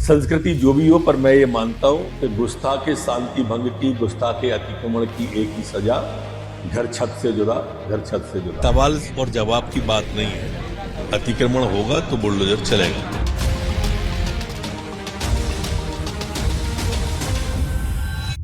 संस्कृति जो भी हो, पर मैं ये मानता हूं कि गुस्ताखे शांति भंग की, गुस्ताखे अतिक्रमण की एक ही सजा, घर छत से जुदा, घर छत से जुदा। सवाल और जवाब की बात नहीं है, अतिक्रमण होगा तो बुलडोजर चलेगा।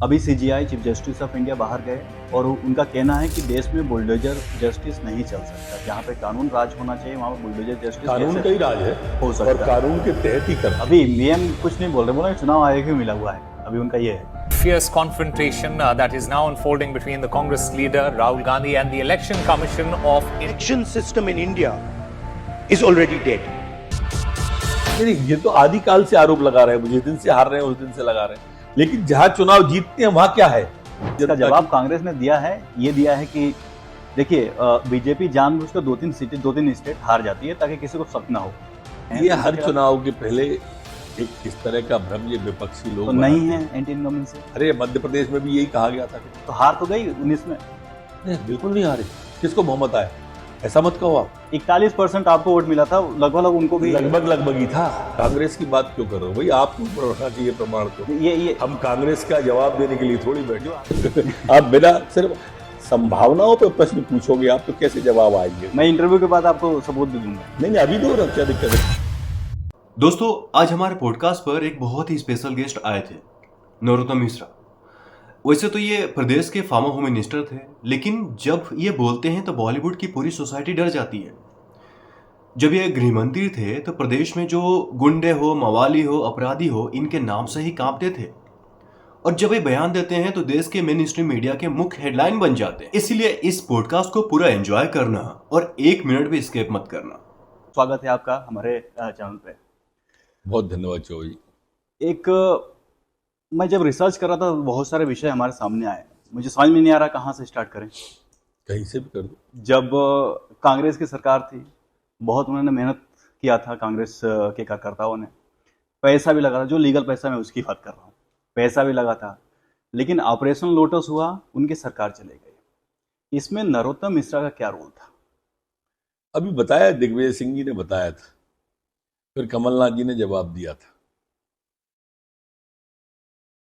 अभी CGI chief justice of India बाहर गए और उनका कहना है कि देश में बुलडोजर जस्टिस नहीं चल सकता। जहाँ पे कानून राज होना चाहिए वहाँ पे बुलडोजर जस्टिस कानून का ही राज है हो सकता और कानून के तहत ही करना। अभी वीएम कुछ नहीं बोल रहे, बोला चुनाव आयोग ही मिला हुआ है, अभी उनका ये है। Fierce confrontation that is now unfolding between the Congress leader Rahul Gandhi and the Election Commission of Election system in India is already dead. नहीं, ये तो आदिकाल से आरोप लगा रहे हैं, जिस दिन से हार रहे हैं उस दिन से लगा रहे हैं, लेकिन जहां चुनाव जीतते हैं वहां क्या है? इसका जवाब कांग्रेस ने दिया है, ये दिया है कि देखिए बीजेपी जानबूझकर 2-3 स्टेट हार जाती है ताकि किसी को शक ना हो। ये हर चुनाव के पहले एक इस तरह का भ्रम ये विपक्षी लोग तो नहीं है एंटी इनकम्बेंसी। अरे मध्य प्रदेश में भी यही कहा गया था, तो हार तो गई 19 में। नहीं बिल्कुल नहीं हारे, किसको बहुमत आया? ऐसा मत कहो आप। 41% आपको वोट मिला था, लगभग उनको भी लगभग ही था। कांग्रेस की बात क्यों कर रहे हो भाई? आपको रखना चाहिए प्रमाण को। ये हम कांग्रेस का जवाब देने के लिए थोड़ी बैठे। आप बिना सिर्फ संभावनाओं पे प्रश्न पूछोगे आप तो कैसे जवाब आएंगे? मैं इंटरव्यू के बाद आपको सबूत भी दूंगा। नहीं अभी दो ना, क्या दिक्कत है? दोस्तों, आज हमारे पॉडकास्ट पर एक बहुत ही स्पेशल गेस्ट आए थे, नरोत्तम मिश्रा। वैसे तो ये प्रदेश के फार्मर होम मिनिस्टर थे, लेकिन जब ये बोलते हैं तो बॉलीवुड की पूरी सोसाइटी डर जाती है। जब ये गृहमंत्री थे तो प्रदेश में जो गुंडे हो, मवाली हो, अपराधी हो, इनके नाम से ही कांपते थे। और जब ये बयान देते हैं तो देश के मेन स्ट्रीम मीडिया के मुख्य हेडलाइन बन जाते हैं। इसीलिए इस पॉडकास्ट को पूरा एंजॉय करना और 1 मिनट भी स्किप मत करना। स्वागत है आपका हमारे चैनल पे। बहुत धन्यवाद चौजी। मैं जब रिसर्च कर रहा था बहुत सारे विषय हमारे सामने आए, मुझे समझ में नहीं आ रहा कहाँ से स्टार्ट करें। कहीं से भी कर दो। जब कांग्रेस की सरकार थी, बहुत उन्होंने मेहनत किया था कांग्रेस के कार्यकर्ताओं ने, पैसा भी लगा था, जो लीगल पैसा मैं उसकी बात कर रहा हूँ, पैसा भी लगा था। लेकिन ऑपरेशन लोटस हुआ, उनकी सरकार चले गई। इसमें नरोत्तम मिश्रा का क्या रोल था? अभी बताया, दिग्विजय सिंह जी ने बताया था, फिर कमलनाथ जी ने जवाब दिया था।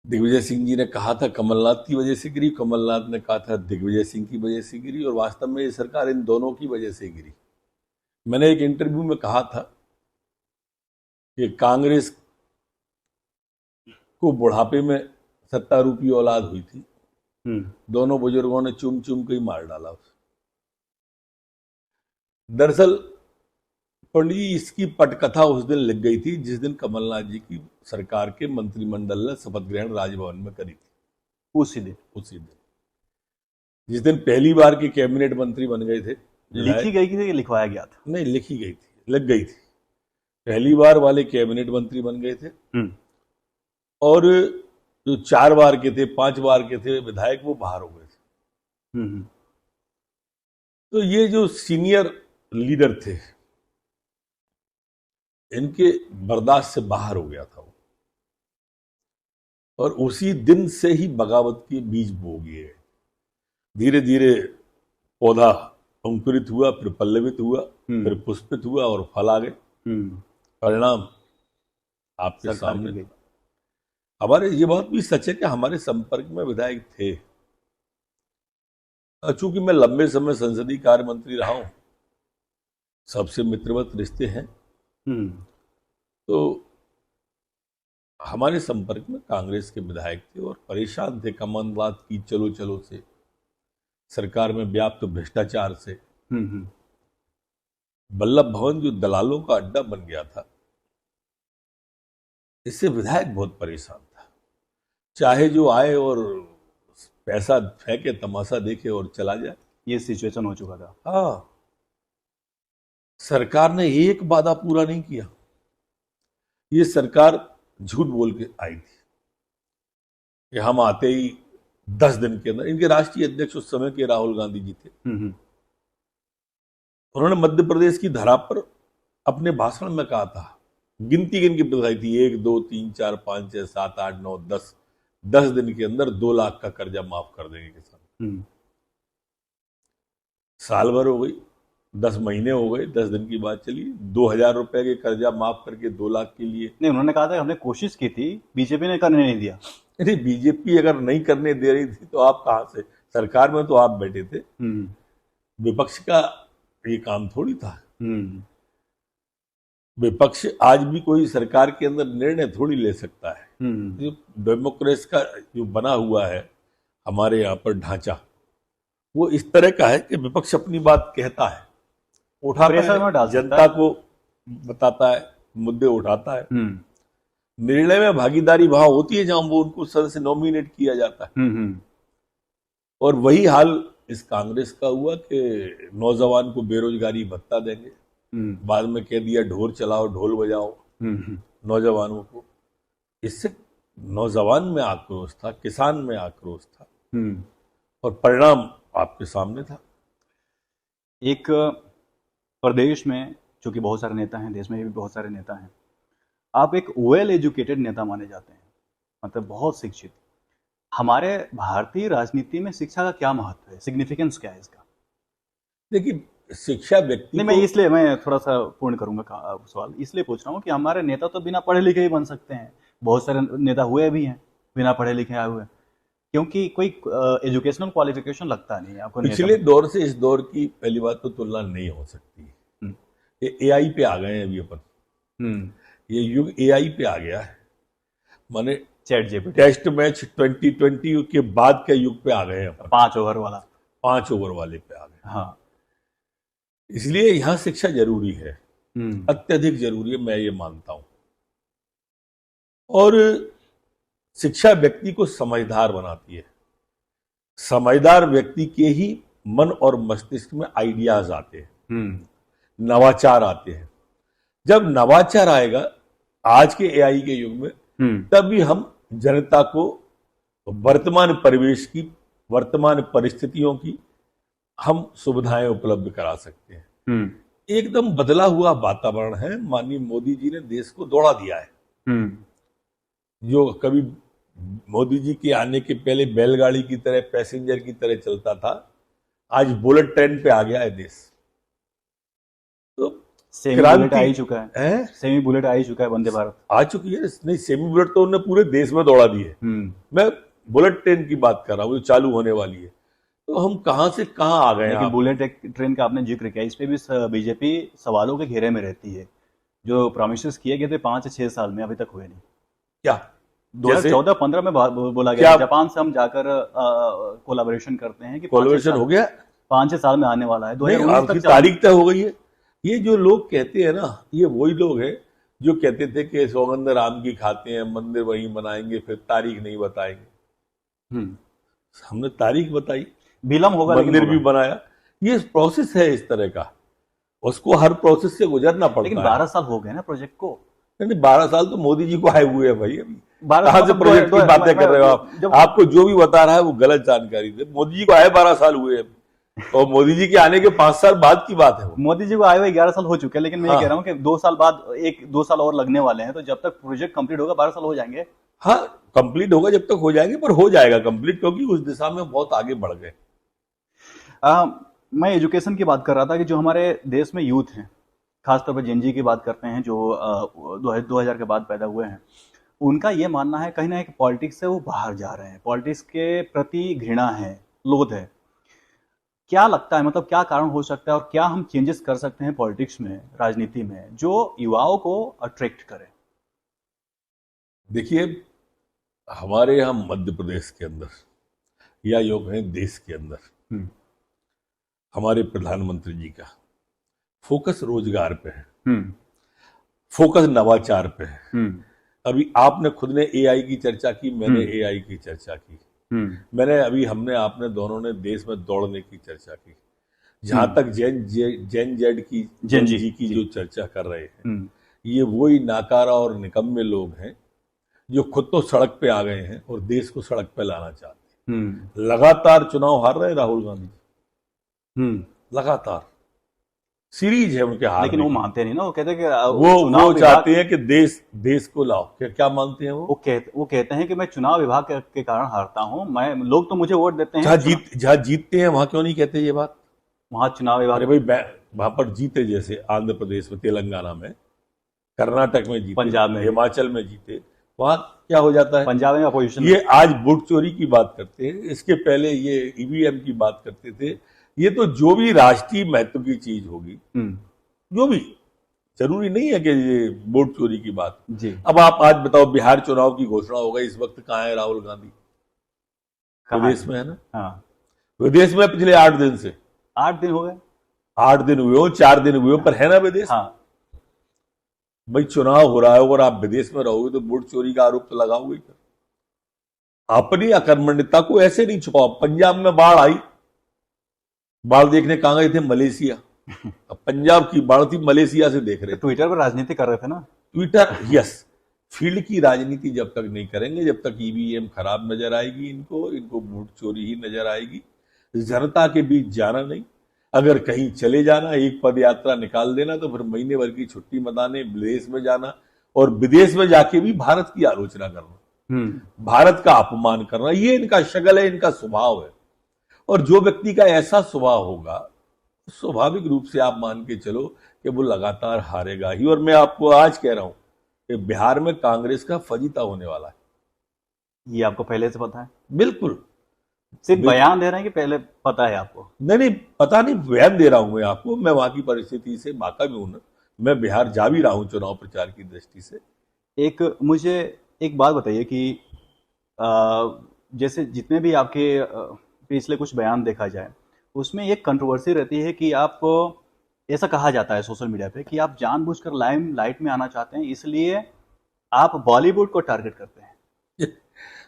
दिग्विजय सिंह जी ने कहा था कमलनाथ की वजह से गिरी, कमलनाथ ने कहा था दिग्विजय सिंह की वजह से गिरी, और वास्तव में ये सरकार इन दोनों की वजह से गिरी। मैंने एक इंटरव्यू में कहा था कि कांग्रेस को बुढ़ापे में सत्तारूपी औलाद हुई थी, दोनों बुजुर्गों ने चुम चुम के ही मार डाला उसे। दरअसल पंडित जी, इसकी पटकथा उस दिन लग गई थी जिस दिन कमलनाथ जी की सरकार के मंत्रिमंडल ने शपथ ग्रहण राजभवन में करी थी। उसी दिन जिस दिन पहली बार के कैबिनेट मंत्री बन गए थे। लिखी गई थी, लिखवाया गया था? नहीं, लिखी गई थी, लग गई थी। पहली बार वाले कैबिनेट मंत्री बन गए थे, और जो 4 बार के थे, 5 बार के थे विधायक, वो बाहर हो गए थे। तो ये जो सीनियर लीडर थे, इनके बर्दाश्त से बाहर हो गया था वो, और उसी दिन से ही बगावत के बीज बो गए। धीरे धीरे पौधा अंकुरित हुआ, फिर पल्लवित हुआ, फिर पुष्पित हुआ और फल आ गए। परिणाम आपके सामने। हमारे ये बात भी सच है कि हमारे संपर्क में विधायक थे। चूंकि मैं लंबे समय संसदीय कार्य मंत्री रहा हूं, सबसे मित्रवत रिश्ते हैं, तो हमारे संपर्क में कांग्रेस के विधायक थे और परेशान थे कमलनाथ की चलो चलो से, सरकार में व्याप्त भ्रष्टाचार से। वल्लभ भवन जो दलालों का अड्डा बन गया था, इससे विधायक बहुत परेशान था। चाहे जो आए और पैसा फेंके, तमाशा देखे और चला जाए, ये सिचुएशन हो चुका था। हाँ, सरकार ने एक वादा पूरा नहीं किया। ये सरकार झूठ बोल के आई थी कि हम आते ही 10 दिन के अंदर, इनके राष्ट्रीय अध्यक्ष उस समय के राहुल गांधी जी थे, उन्होंने मध्य प्रदेश की धरा पर अपने भाषण में कहा था, गिनती गिन के बताई थी, 1 2 3 4 5 6 7 8 9 10 दिन के अंदर 2 लाख का कर्जा माफ कर देंगे किसान। साल भर हो गई, 10 महीने हो गए, 10 दिन की बात चली, 2,000 रुपए के कर्जा माफ करके 2 लाख के लिए। नहीं, उन्होंने कहा था हमने कोशिश की थी, बीजेपी ने करने नहीं दिया। अरे बीजेपी अगर नहीं करने दे रही थी तो आप कहां से, सरकार में तो आप बैठे थे, विपक्ष का ये काम थोड़ी था। विपक्ष आज भी कोई सरकार के अंदर निर्णय थोड़ी ले सकता है। जो डेमोक्रेसी का जो बना हुआ है हमारे यहाँ पर ढांचा, वो इस तरह का है कि विपक्ष अपनी बात कहता है, प्रेशर में उठाता डाल है, सकता जनता है। को बताता है, मुद्दे उठाता है। निर्णय में भागीदारी वहां होती है जहां वो उनको सदस्य नॉमिनेट किया जाता है। और वही हाल इस कांग्रेस का हुआ कि नौजवान को बेरोजगारी भत्ता देंगे, बाद में कह दिया ढोल चलाओ, ढोल बजाओ नौजवानों को। इससे नौजवान में आक्रोश था, किसान में आक्रोश था, और परिणाम आपके सामने था। एक प्रदेश में चूंकि बहुत सारे नेता हैं, देश में भी बहुत सारे नेता हैं, आप एक वेल एजुकेटेड नेता माने जाते हैं, मतलब बहुत शिक्षित। हमारे भारतीय राजनीति में शिक्षा का क्या महत्व है, सिग्निफिकेंस क्या है इसका? देखिए, शिक्षा व्यक्ति नहीं, मैं थोड़ा सा पूर्ण करूंगा सवाल, इसलिए पूछ रहा हूँ कि हमारे नेता तो बिना पढ़े लिखे ही बन सकते हैं, बहुत सारे नेता हुए भी हैं बिना पढ़े लिखे आए हुए, क्योंकि कोई एजुकेशनल क्वालिफिकेशन लगता नहीं है आपको। पिछले दौर से इस दौर की पहली बात तो तुलना नहीं हो सकती। ये एआई पे आ गए हैं अभी अपन, ये युग एआई पे आ गया है, माने चैट जीपीटी, टेस्ट मैच 2020 के बाद के युग पे आ गए हैं अपन, 5 ओवर वाला, 5 ओवर वाले पे आ गए। हाँ, इसलिए यहां शिक्षा जरूरी है, अत्यधिक जरूरी है, मैं ये मानता हूं। और शिक्षा व्यक्ति को समझदार बनाती है। समझदार व्यक्ति के ही मन और मस्तिष्क में आइडियाज आते हैं, नवाचार आते हैं। जब नवाचार आएगा आज के एआई के युग में, तभी हम जनता को वर्तमान परिवेश की, वर्तमान परिस्थितियों की हम सुविधाएं उपलब्ध करा सकते हैं। एकदम बदला हुआ वातावरण है। माननीय मोदी जी ने देश को दौड़ा दिया है। जो कभी मोदी जी के आने के पहले बैलगाड़ी की तरह, पैसेंजर की तरह चलता था, आज बुलेट ट्रेन पे आ गया है देश। तो सेमी बुलेट आ ही चुका है, सेमी बुलेट आ ही चुका है, वंदे भारत आ चुकी है। नहीं, सेमी बुलेट तो उन्होंने पूरे देश में दौड़ा दी है। मैं बुलेट ट्रेन की बात कर रहा हूँ जो चालू होने वाली है। तो हम कहां से कहां आ गए। लेकिन बुलेट ट्रेन का आपने जिक्र किया, इस पे भी बीजेपी सवालों के घेरे में रहती है। जो प्रॉमिसेस किए गए थे 5 से 6 साल में, अभी तक हुए नहीं। क्या 2014-15 में बोला गया जापान से हम जाकर कोलैबोरेशन करते हैं कि कोलैबोरेशन हो गया, 5 साल में आने वाला है, 2019 तक तारीख तय हो गई है। ये जो लोग कहते हैं ना, ये वही लोग हैं जो कहते थे कि सौगंध राम की खाते हैं, मंदिर वहीं बनाएंगे, फिर तारीख नहीं बताएंगे। हमने तारीख बताई, विलम्ब होगा, मंदिर भी बनाया। ये प्रोसेस है इस तरह का, उसको हर प्रोसेस से गुजरना पड़ता है। लेकिन 12 साल हो गए ना प्रोजेक्ट को। नहीं, 12 साल तो मोदी जी को आए हुए हैं भाई। अभी 12 कहां से प्रोजेक्ट की बातें कर रहे हो आप? आपको जो भी बता रहा है वो गलत जानकारी थे। मोदी जी को आए 12 साल हुए हैं, और मोदी जी के आने के 5 साल बाद की बात है वो। मोदी जी को आए हुए 11 साल हो चुके हैं, लेकिन मैं ये कह रहा हूँ कि 2 साल बाद 1-2 साल और लगने वाले हैं, तो जब तक प्रोजेक्ट कंप्लीट होगा 12 साल हो जाएंगे। हाँ, कंप्लीट होगा जब तक हो जाएंगे, पर हो जाएगा कंप्लीट, क्योंकि उस दिशा में बहुत आगे बढ़ गए। मैं एजुकेशन की बात कर रहा था कि जो हमारे देश में यूथ हैं, खासतौर पर जेन जी की बात करते हैं, जो 2000 के बाद पैदा हुए हैं, उनका ये मानना है कहीं ना कहीं पॉलिटिक्स से वो बाहर जा रहे हैं, पॉलिटिक्स के प्रति घृणा है, लोध है। क्या लगता है, मतलब क्या कारण हो सकता है, और क्या हम चेंजेस कर सकते हैं पॉलिटिक्स में, राजनीति में, जो युवाओं को अट्रैक्ट करे? देखिए, हमारे यहाँ मध्य प्रदेश के अंदर या योग है देश के अंदर, हमारे प्रधानमंत्री जी का फोकस रोजगार पे है, फोकस नवाचार पे है। अभी आपने खुद ने एआई की चर्चा की, मैंने एआई की चर्चा की, हमने आपने दोनों ने देश में दौड़ने की चर्चा की। जहां तक जेन जी की जो चर्चा कर रहे हैं, ये वही नाकारा और निकम्मे लोग हैं जो खुद तो सड़क पे आ गए हैं और देश को सड़क पे लाना चाहते हैं। लगातार चुनाव हार रहे राहुल गांधी, लगातार सीरीज है उनके हाथ। लेकिन वो मानते नहीं ना, वो कहते हैं कि वो चाहते हैं कि देश को लाओ। क्या मानते हैं वो कहते हैं कि मैं चुनाव विभाग के कारण हारता हूं, मैं, लोग तो मुझे वोट देते हैं। जहां जीतते हैं वहां क्यों नहीं कहते ये बात? वहाँ चुनाव विभाग अरे भाई वहां पर जीते, जैसे आंध्र प्रदेश में, तेलंगाना में, कर्नाटक में जीते, पंजाब में, हिमाचल में जीते, वहां क्या हो जाता है? पंजाब में अपोजिशन, ये आज वोट चोरी की बात करते हैं, इसके पहले ये ईवीएम की बात करते थे। ये तो जो भी राष्ट्रीय महत्व की चीज होगी, जो भी, जरूरी नहीं है कि ये वोट चोरी की बात जी। अब आप आज बताओ, बिहार चुनाव की घोषणा हो गई, इस वक्त कहाँ है राहुल गांधी? विदेश में है ना। हाँ, विदेश में पिछले 8 दिन से, 8 दिन हो गए, 8 दिन हुए हो, 4 दिन हुए हो, पर है ना विदेश। हाँ, भाई चुनाव हो रहा है और आप विदेश में रहोगे तो वोट चोरी का आरोप तो लगाओगे ही। अपनी अकर्मण्यता को ऐसे नहीं छुपाओ। पंजाब में बाढ़ आई, बाढ़ देखने कहां गए थे? मलेशिया। अब पंजाब की बाढ़ थी, मलेशिया से देख रहे थे। ट्विटर पर राजनीति कर रहे थे ना। Twitter, yes. फील्ड की राजनीति जब तक नहीं करेंगे, जब तक ईवीएम खराब नजर आएगी, इनको वोट चोरी ही नजर आएगी। जनता के बीच जाना नहीं, अगर कहीं चले जाना, एक पद यात्रा निकाल देना, तो फिर महीने भर की छुट्टी मनाने विदेश में जाना, और विदेश में जाके भी भारत की आलोचना करना, भारत का अपमान करना, ये इनका शक्ल है, इनका स्वभाव है। और जो व्यक्ति का ऐसा स्वभाव होगा, स्वाभाविक रूप से आप मान के चलो कि वो लगातार हारेगा ही। और मैं आपको आज कह रहा हूं कि बिहार में कांग्रेस का फजीता होने वाला है। ये आपको पहले से पता है? बिल्कुल। सिर्फ बयान दे रहे हैं कि पहले पता है आपको? नहीं, पता नहीं, बयान दे रहा हूं मैं आपको। मैं वहां की परिस्थिति से वाकिफ हूं ना, मैं बिहार जा भी रहा हूं चुनाव प्रचार की दृष्टि से। मुझे एक बात बताइए कि जैसे जितने भी आपके पिछले कुछ बयान देखा जाए, उसमें एक कंट्रोवर्सी रहती है कि आपको, ऐसा कहा जाता है सोशल मीडिया पे, कि आप जानबूझकर लाइमलाइट में आना चाहते हैं, इसलिए आप बॉलीवुड को टारगेट करते हैं।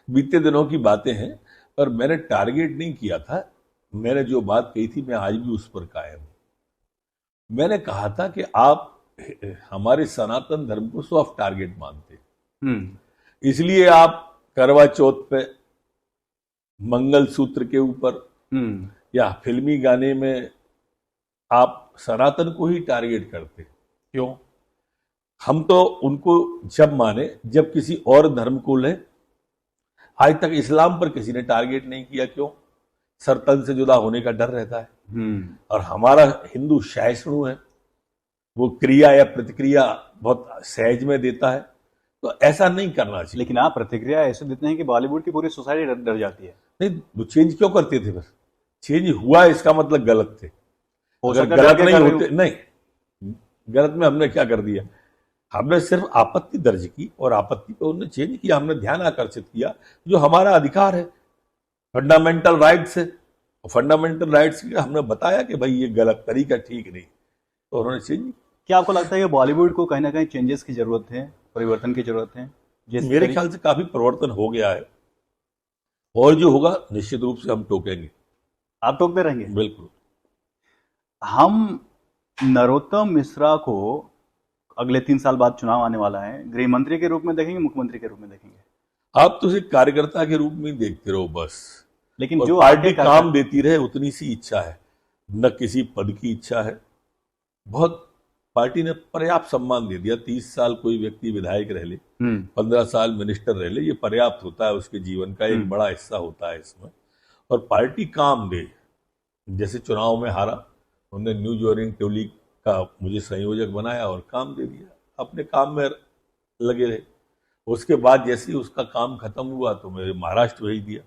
बीते दिनों की बातें हैं, पर मैंने टारगेट नहीं किया था। मैंने जो बात कही थी, मैं आज भी उस पर कायम हूं। मैंने कहा था कि आप हमारे सनातन धर्म को सॉफ्ट टारगेट मानते, इसलिए आप करवा चौथ पे, मंगलसूत्र के ऊपर, या फिल्मी गाने में आप सनातन को ही टारगेट करते। क्यों? हम तो उनको जब माने जब किसी और धर्म को ले। आज तक इस्लाम पर किसी ने टारगेट नहीं किया। क्यों? सर तन से जुदा होने का डर रहता है। और हमारा हिंदू सहिष्णु है, वो क्रिया या प्रतिक्रिया बहुत सहज में देता है, तो ऐसा नहीं करना चाहिए। लेकिन आप प्रतिक्रिया ऐसे देते हैं कि बॉलीवुड की पूरी सोसाइटी डर जाती है। नहीं, वो चेंज क्यों करते थे? फिर चेंज हुआ, इसका मतलब गलत थे। अगर सकता गलत है नहीं होते, नहीं, गलत में हमने क्या कर दिया? हमने सिर्फ आपत्ति दर्ज की, और आपत्ति पे उन्होंने चेंज किया। हमने ध्यान आकर्षित किया, जो हमारा अधिकार है, फंडामेंटल राइट्स है। फंडामेंटल राइट्स के हमने बताया कि भाई ये गलत तरीका ठीक नहीं, तो उन्होंने चेंज। क्या आपको लगता है कि बॉलीवुड को कहीं ना कहीं चेंजेस की जरूरत है, परिवर्तन की जरूरत है? मेरे ख्याल से काफी परिवर्तन हो गया है, और जो होगा निश्चित रूप से हम टोकेंगे। आप टोकते रहेंगे? बिल्कुल। हम नरोत्तम मिश्रा को अगले 3 साल बाद चुनाव आने वाला है, गृह मंत्री के रूप में देखेंगे, मुख्यमंत्री के रूप में देखेंगे? आप तो सिर्फ कार्यकर्ता के रूप में देखते रहो बस। लेकिन जो पार्टी काम देती रहे, उतनी सी इच्छा है, न किसी पद की इच्छा है। बहुत पार्टी ने पर्याप्त सम्मान दे दिया। 30 साल कोई व्यक्ति विधायक रह ले, 15 साल मिनिस्टर रह ले, ये पर्याप्त होता है। उसके जीवन का एक बड़ा हिस्सा होता है इसमें। और पार्टी काम दे, जैसे चुनाव में हारा, उन्होंने न्यू ज्वाइनिंग टोली का मुझे संयोजक बनाया और काम दे दिया, अपने काम में लगे रहे। उसके बाद जैसे ही उसका काम खत्म हुआ तो मेरे महाराष्ट्र भेज दिया,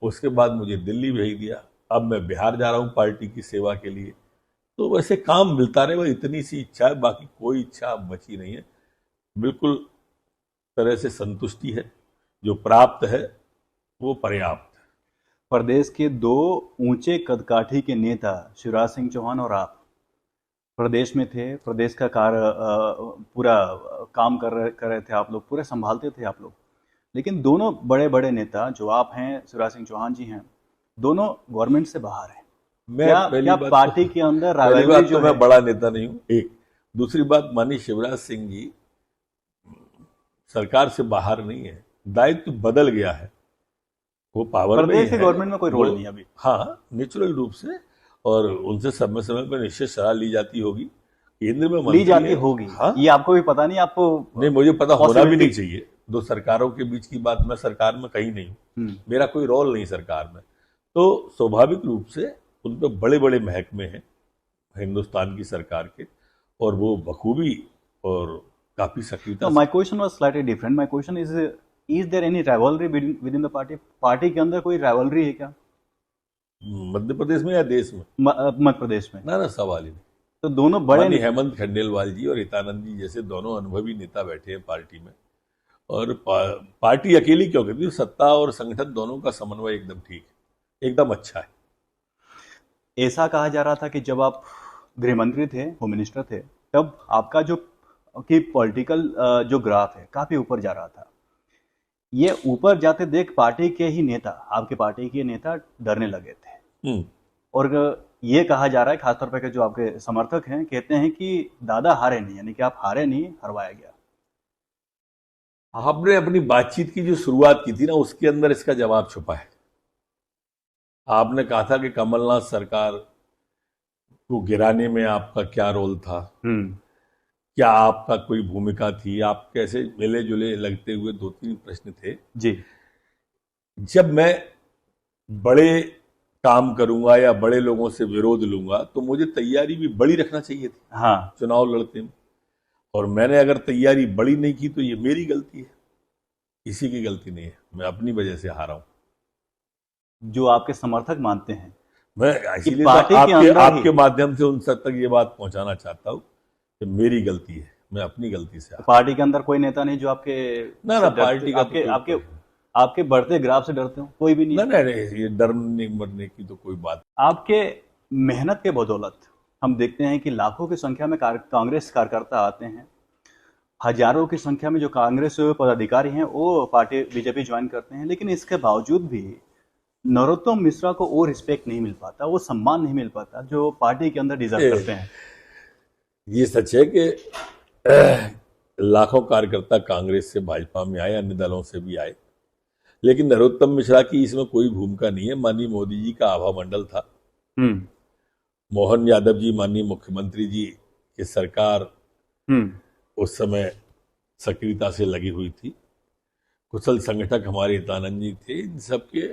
उसके बाद मुझे दिल्ली भेज दिया। अब मैं बिहार जा रहा हूं पार्टी की सेवा के लिए। तो वैसे काम मिलता रहे, वो इतनी सी इच्छा है, बाकी कोई इच्छा बची नहीं है। बिल्कुल तरह से संतुष्टि है, जो प्राप्त है वो पर्याप्त है। प्रदेश के 2 ऊंचे कदकाठी के नेता शिवराज सिंह चौहान और आप प्रदेश में थे, प्रदेश का पूरा काम कर रहे थे आप लोग, पूरे संभालते थे आप लोग। लेकिन दोनों बड़े बड़े नेता जो आप हैं, शिवराज सिंह चौहान जी हैं, दोनों गवर्नमेंट से बाहर हैं। क्या पार्टी के अंदर राइवलरी जो मैं बड़ा नेता नहीं हूं, एक। दूसरी बात, माननीय शिवराज सिंह जी सरकार से बाहर नहीं है, दायित्व बदल गया है, वो पावर में है। गवर्नमेंट में कोई रोल नहीं अभी। हाँ, नेचुरल रूप से, और उनसे समय समय पर निश्चित सलाह ली जाती होगी, केंद्र में ली जाती होगी। हाँ? ये आपको भी पता नहीं? आपको नहीं, मुझे पता होना भी नहीं चाहिए। 2 सरकारों के बीच की बात, मैं सरकार में कहीं नहीं हूं, मेरा कोई रोल नहीं सरकार में। तो स्वाभाविक रूप से उन पर बड़े बड़े महकमे हैं हिंदुस्तान की सरकार के, और वो बखूबी और काफी सक्रियता No, my question was slightly different. My question is there any rivalry within the party? Party के अंदर कोई rivalry है क्या? मध्य प्रदेश में या देश में? मध्य प्रदेश में। ना सवाल ही नहीं। तो दोनों बड़े माननीय हेमंत खंडेलवाल जी और हितानंद जी जैसे दोनों अनुभवी नेता बैठे हैं पार्टी में, और पार्टी अकेली क्यों कहती है, सत्ता और संगठन दोनों का समन्वय एकदम ठीक है, एकदम अच्छा है। ऐसा कहा जा रहा था कि जब आप गृह मंत्री थे, होम मिनिस्टर थे, तब आपका जो कि पॉलिटिकल जो ग्राफ है काफी ऊपर जा रहा था। ये ऊपर जाते देख पार्टी के ही नेता, आपके पार्टी के नेता डरने लगे थे, और ये कहा जा रहा है खासतौर पर जो आपके समर्थक हैं कहते हैं कि दादा हारे नहीं, यानी कि आप हारे नहीं, हरवाया गया। आपने अपनी बातचीत की जो शुरुआत की थी ना, उसके अंदर इसका जवाब छुपा है। आपने कहा था कि कमलनाथ सरकार को गिराने में आपका क्या रोल था, क्या आपका कोई भूमिका थी, आप कैसे मिले जुले लगते हुए 2-3 प्रश्न थे जी। जब मैं बड़े काम करूंगा या बड़े लोगों से विरोध लूंगा तो मुझे तैयारी भी बड़ी रखना चाहिए थी हाँ, चुनाव लड़ते में, और मैंने अगर तैयारी बड़ी नहीं की तो ये मेरी गलती है, किसी की गलती नहीं है, मैं अपनी वजह से हारा हूं। जो आपके समर्थक मानते हैं, मैं इसीलिए पार्टी तो के अंदर आपके माध्यम से उन सब तक ये बात पहुंचाना चाहता हूं कि मेरी गलती है, मैं अपनी गलती से हारा। पार्टी के अंदर कोई नेता नहीं जो आपके ना पार्टी का आपके आपके बढ़ते ग्राफ से डरते हो? कोई भी नहीं। नहीं, ये डरने मरने की तो कोई बात। आपके मेहनत के बदौलत हम देखते हैं कि लाखों की संख्या में कांग्रेस कार्यकर्ता आते हैं, हजारों की संख्या में जो कांग्रेस पदाधिकारी हैं वो पार्टी बीजेपी ज्वाइन करते हैं, लेकिन इसके बावजूद भी नरोत्तम मिश्रा को वो रिस्पेक्ट नहीं मिल पाता, वो सम्मान नहीं मिल पाता जो पार्टी के अंदर डिजर्व करते हैं। ये सच है कि लाखों कार्यकर्ता कांग्रेस से भाजपा में आए, अन्य दलों से भी आए, लेकिन नरोत्तम मिश्रा की इसमें कोई भूमिका नहीं है। माननीय मोदी जी का आभा मंडल था, मोहन यादव जी माननीय मुख्यमंत्री जी की सरकार उस समय सक्रियता से लगी हुई थी, कुशल संगठक हमारे हितानंद जी थे। इन सबके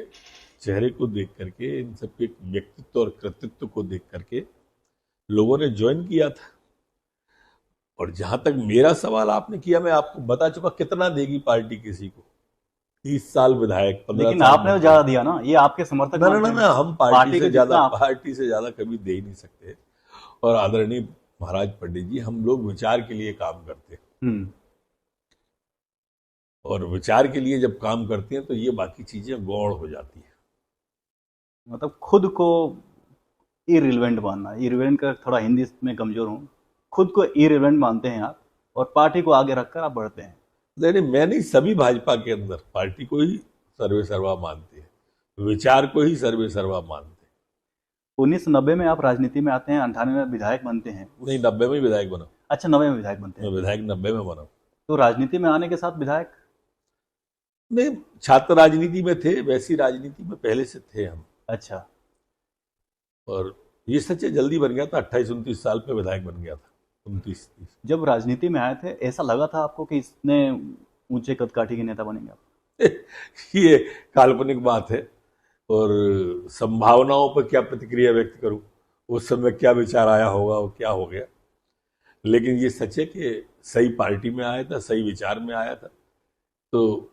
चेहरे को देख करके, इन सबके व्यक्तित्व और कृतित्व को देख करके लोगों ने ज्वाइन किया था। और जहां तक मेरा सवाल आपने किया, मैं आपको बता चुका कितना देगी पार्टी किसी को। 30 साल विधायक, 15 लेकिन साल आपने तो ज्यादा दिया ना, ये आपके समर्थक ना हम पार्टी से ज्यादा कभी दे ही नहीं सकते। और आदरणीय महाराज पंडित जी, हम लोग विचार के लिए काम करते हैं, और विचार के लिए जब काम करते हैं तो ये बाकी चीजें गौड़ हो जाती है। मतलब खुद को इरिलेवेंट मानना, इरिलेवेंट का थोड़ा हिंदी में कमजोर हूँ, खुद को इरिलेवेंट मानते हैं आप और पार्टी को आगे रखकर आप बढ़ते हैं। नहीं, मैं नहीं, सभी भाजपा के अंदर पार्टी को ही सर्वे सर्वा मानते हैं, विचार को ही सर्वे सर्वा मानते हैं। 1990 में आप राजनीति में आते हैं, 98 में विधायक बनते हैं। नहीं, 90 में विधायक बना। अच्छा, 90 में विधायक बनते हैं। मैं विधायक 90 में बना। तो राजनीति में आने के साथ विधायक नहीं, छात्र राजनीति में थे, वैसी राजनीति में पहले से थे हम। अच्छा। और ये सच है, जल्दी बन गया था, 28-29 साल पे विधायक बन गया था। 29-30। जब राजनीति में आए थे, ऐसा लगा था आपको कि इसने ऊंचे कदकाठी के नेता बनेंगे आप? ये काल्पनिक बात है, और संभावनाओं पर क्या प्रतिक्रिया व्यक्त करूं, उस समय क्या विचार आया होगा और क्या हो गया। लेकिन ये सच है कि सही पार्टी में आया था, सही विचार में आया था, तो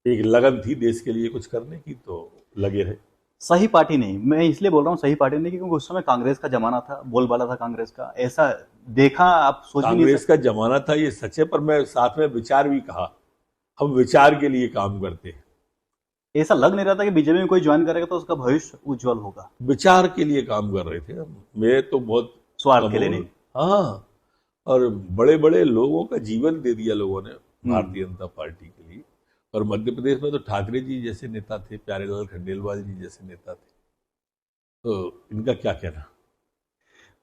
एक लगन थी देश के लिए कुछ करने की, तो लगे रहे। सही पार्टी नहीं, मैं इसलिए बोल रहा हूँ सही पार्टी नहीं क्योंकि उस समय कांग्रेस का जमाना था, बोलबाला था कांग्रेस का, ऐसा देखा आप सोच भी नहीं कांग्रेस का जमाना था, ये सच है, पर मैं साथ में विचार भी कहा, हम विचार के लिए काम करते हैं। ऐसा लग नहीं रहा था कि बीजेपी में कोई ज्वाइन करेगा तो उसका भविष्य उज्जवल होगा। विचार के लिए काम कर रहे थे हम, मैं तो बहुत स्वार्थ के लिए नहीं। हाँ, और बड़े बड़े लोगों का जीवन दे दिया लोगों ने भारतीय जनता पार्टी के लिए। और मध्य प्रदेश में तो ठाकरे जी जैसे नेता थे, प्यारेलाल खंडेलवाल जी जैसे नेता थे, तो इनका क्या कहना।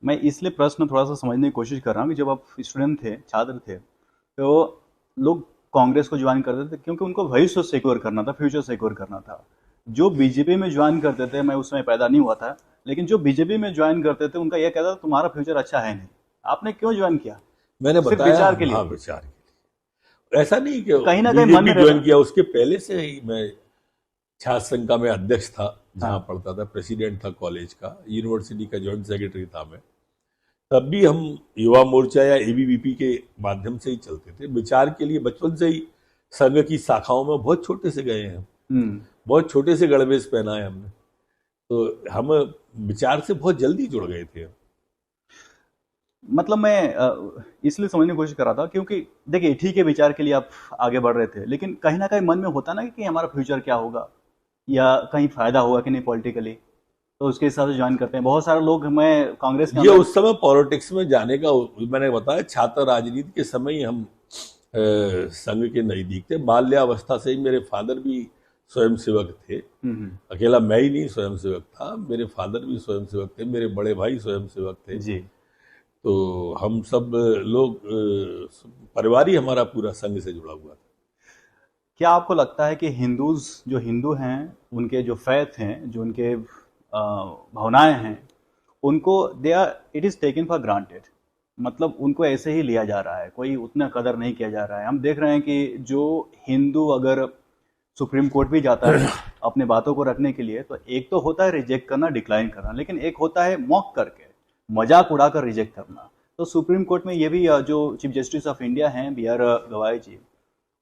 मैं इसलिए प्रश्न थोड़ा सा समझने की कोशिश कर रहा हूँ कि जब आप स्टूडेंट थे, छात्र थे, तो लोग कांग्रेस को ज्वाइन करते थे क्योंकि उनको भविष्य सिक्योर करना था, फ्यूचर सिक्योर करना था। जो बीजेपी में ज्वाइन करते थे, मैं उस समय पैदा नहीं हुआ था, लेकिन जो बीजेपी में ज्वाइन करते थे उनका यह कहता था तुम्हारा फ्यूचर अच्छा है नहीं। आपने क्यों ज्वाइन किया? मैंने बताया, विचार के लिए। हाँ, विचार के लिए। ऐसा नहीं कि कहीं ना कहीं मन में ज्वाइन किया, उसके पहले से ही मैं छात्र संघ का मैं अध्यक्ष था, जहाँ हाँ। पढ़ता था, प्रेसिडेंट था कॉलेज का, यूनिवर्सिटी का जॉइंट सेक्रेटरी था मैं। तब भी हम युवा मोर्चा या एबीवीपी के माध्यम से ही चलते थे। विचार के लिए बचपन से ही संघ की शाखाओं में बहुत छोटे से गए हैं, बहुत छोटे से गणवेश पहना है हमने, तो हम विचार से बहुत जल्दी जुड़ गए थे। मतलब मैं इसलिए समझने की कोशिश कर रहा था क्योंकि देखिए ठीक है, विचार के लिए आप आगे बढ़ रहे थे, लेकिन कहीं ना कहीं मन में होता ना कि हमारा फ्यूचर क्या होगा या कहीं फायदा होगा कि नहीं पॉलिटिकली, तो उसके हिसाब से ज्वाइन करते हैं बहुत सारे लोग। मैं कांग्रेस के ये अंदर- उस समय पॉलिटिक्स में जाने का, मैंने बताया, छात्र राजनीति के समय ही हम संघ के नजदीक थे। बाल्यावस्था से ही मेरे फादर भी स्वयंसेवक थे। अकेला मैं ही नहीं स्वयंसेवक था, मेरे फादर भी स्वयंसेवक थे, मेरे बड़े भाई स्वयंसेवक थे जी। तो हम सब लोग, परिवार ही हमारा पूरा संघ से जुड़ा हुआ था। क्या आपको लगता है कि हिंदूज जो हिंदू हैं, उनके जो फैथ हैं, जो उनके भावनाएं हैं, उनको they are it is taken for granted, मतलब उनको ऐसे ही लिया जा रहा है, कोई उतना कदर नहीं किया जा रहा है। हम देख रहे हैं कि जो हिंदू अगर सुप्रीम कोर्ट भी जाता है अपने बातों को रखने के लिए, तो एक तो होता है रिजेक्ट करना, डिक्लाइन करना, लेकिन एक होता है मॉक करके, मजाक उड़ाकर रिजेक्ट करना। तो सुप्रीम कोर्ट में ये भी जो चीफ जस्टिस ऑफ इंडिया हैं बी आर गवाई जी,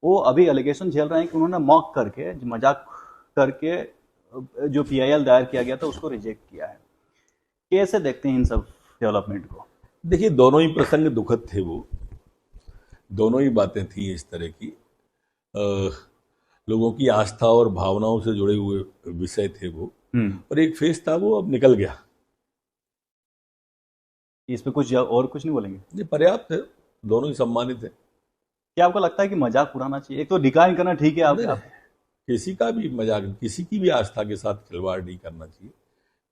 वो अभी एलिगेशन झेल रहे हैं कि उन्होंने मॉक करके, मजाक करके जो पीआईएल दायर किया गया था उसको रिजेक्ट किया है। कैसे देखते हैं इन सब डेवलपमेंट को? देखिए, दोनों ही प्रसंग दुखद थे, वो दोनों ही बातें थी इस तरह की। लोगों की आस्था और भावनाओं से जुड़े हुए विषय थे वो, और एक फेज था वो अब निकल गया। इस पे कुछ और कुछ नहीं बोलेंगे? ये पर्याप्त है, दोनों ही सम्मानित है। क्या आपको लगता है कि मजाक उड़ाना चाहिए? एक तो डिक्लाइन करना ठीक है, आप किसी का भी मजाक, किसी की भी आस्था के साथ खिलवाड़ नहीं करना चाहिए,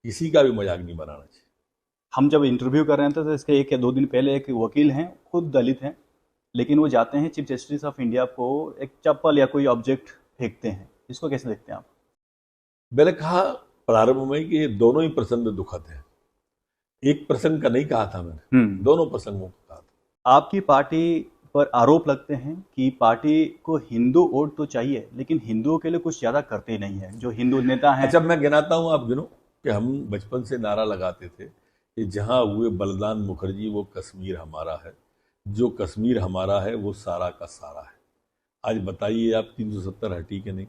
किसी का भी मजाक नहीं बनाना चाहिए। हम जब इंटरव्यू कर रहे थे तो इसके 1 या 2 दिन पहले एक वकील हैं, खुद दलित हैं, लेकिन वो जाते हैं चीफ जस्टिस ऑफ इंडिया को एक चप्पल या कोई ऑब्जेक्ट फेंकते हैं। इसको कैसे देखते हैं आप? मैंने कहा प्रारंभ में कि ये दोनों ही प्रसंग दुखद है। एक प्रसंग का नहीं कहा था मैंने, दोनों प्रसंगों को कहा था। आपकी पार्टी पर आरोप लगते हैं कि पार्टी को हिंदू वोट तो चाहिए, लेकिन हिंदुओं के लिए कुछ ज्यादा करते नहीं है। जो हिंदू नेता हैं, अच्छा, मैं गिनाता हूं, आप गिनो। कि हम बचपन से नारा लगाते थे कि जहां हुए बलिदान मुखर्जी वो कश्मीर हमारा है, जो कश्मीर हमारा है वो सारा का सारा है। आज बताइए आप, 370 हटी के नहीं,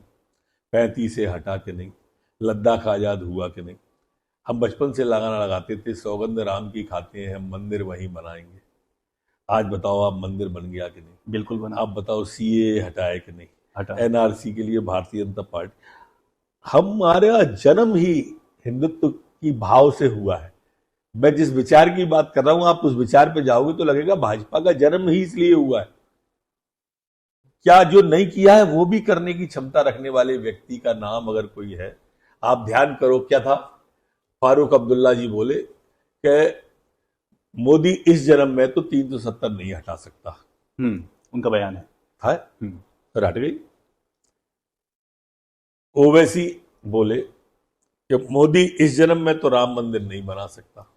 35 से हटा के नहीं, लद्दाख आज़ाद हुआ कि नहीं। हम बचपन से लगाना लगाते थे, सौगंध राम की खाते हैं, हम मंदिर वहीं बनाएंगे। आज बताओ, आप मंदिर बन गया कि नहीं? बिल्कुल बना। आप बताओ, सीए हटाए कि नहीं? हटा। एनआरसी के लिए भारतीय जनता पार्टी, हमारा जन्म ही हिंदुत्व की भाव से हुआ है। मैं जिस विचार की बात कर रहा हूं, आप उस विचार पे जाओगे तो लगेगा भाजपा का जन्म ही इसलिए हुआ है। क्या जो नहीं किया है वो भी करने की क्षमता रखने वाले व्यक्ति का नाम अगर कोई है, आप ध्यान करो, क्या था? फारूक अब्दुल्ला जी बोले कि मोदी इस जन्म में तो 370 नहीं हटा सकता। उनका बयान है। फिर हट गई। ओवैसी बोले कि मोदी इस जन्म में तो राम मंदिर नहीं बना सकता।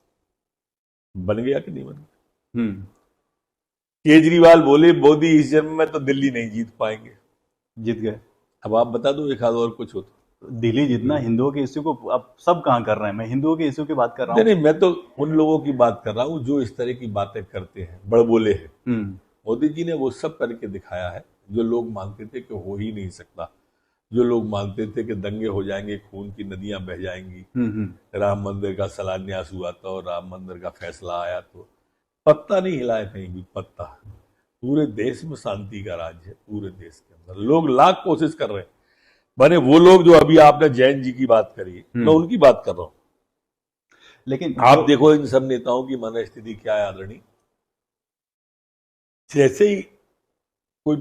बन गया कि नहीं बन गया? केजरीवाल बोले मोदी इस जन्म में तो दिल्ली नहीं जीत पाएंगे। जीत गए। अब आप बता दो, एक आध और कुछ हो तो। दिल्ली जितना हिंदुओं के इश्यू को अब सब कहाँ कर रहे हैं? मैं हिंदुओं के इश्यू की बात कर रहा हूँ। नहीं, मैं तो उन लोगों की बात कर रहा हूँ जो इस तरह की बातें करते हैं, बड़बोले हैं। मोदी जी ने वो सब करके दिखाया है जो लोग मानते थे कि हो ही नहीं सकता, जो लोग मानते थे कि दंगे हो जाएंगे, खून की नदियां बह जाएंगी। राम मंदिर का शिलान्यास हुआ था और राम मंदिर का फैसला आया तो पत्ता नहीं हिलाया कहीं भी, पत्ता। पूरे देश में शांति का राज्य है, पूरे देश के अंदर लोग लाख कोशिश कर रहे हैं। बने वो लोग जो अभी आपने जैन जी की बात करी, मैं उनकी बात कर रहा हूं। लेकिन आप देखो इन सब नेताओं की मन स्थिति क्या है आदरणीय। जैसे ही कोई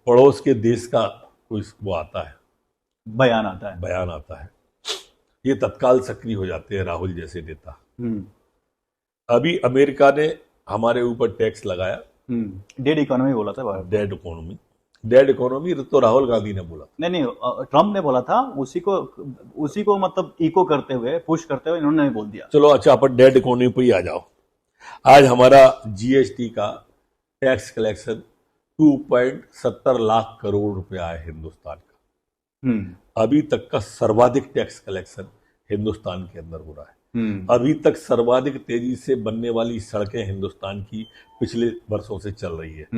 पड़ोस के देश का कोई वो आता है, बयान आता है, ये तत्काल सक्रिय हो जाते हैं राहुल जैसे नेता। अभी अमेरिका ने हमारे ऊपर टैक्स लगाया, डेड इकोनॉमी बोला था। डेड इकोनॉमी तो राहुल गांधी ने बोला। नहीं, ट्रम्प ने बोला था। उसी को मतलब इको करते हुए, पुश करते हुए इन्होंने बोल दिया। चलो अच्छा, अपन डेड इकोनॉमी पर ही आ जाओ। आज हमारा जीएसटी का टैक्स कलेक्शन 2.70 लाख करोड़ रुपया है हिंदुस्तान का। अभी तक का सर्वाधिक टैक्स कलेक्शन हिंदुस्तान के अंदर हो रहा है। अभी तक सर्वाधिक तेजी से बनने वाली सड़कें हिंदुस्तान की पिछले वर्षों से चल रही है।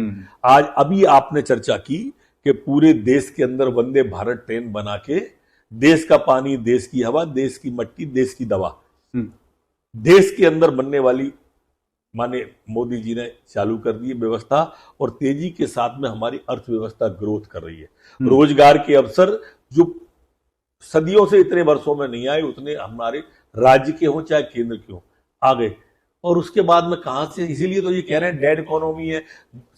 आज अभी आपने चर्चा की कि पूरे देश के अंदर वंदे भारत ट्रेन बना के देश का पानी, देश की हवा, देश की मिट्टी, देश की दवा देश के अंदर बनने वाली माने मोदी जी ने चालू कर दी व्यवस्था, और तेजी के साथ में हमारी अर्थव्यवस्था ग्रोथ कर रही है। रोजगार के अवसर जो सदियों से इतने वर्षों में नहीं आए, उतने हमारे राज्य के हो चाहे केंद्र के हो आ गए। और उसके बाद में कहां से, इसीलिए तो ये कह रहे हैं डेड इकोनॉमी है,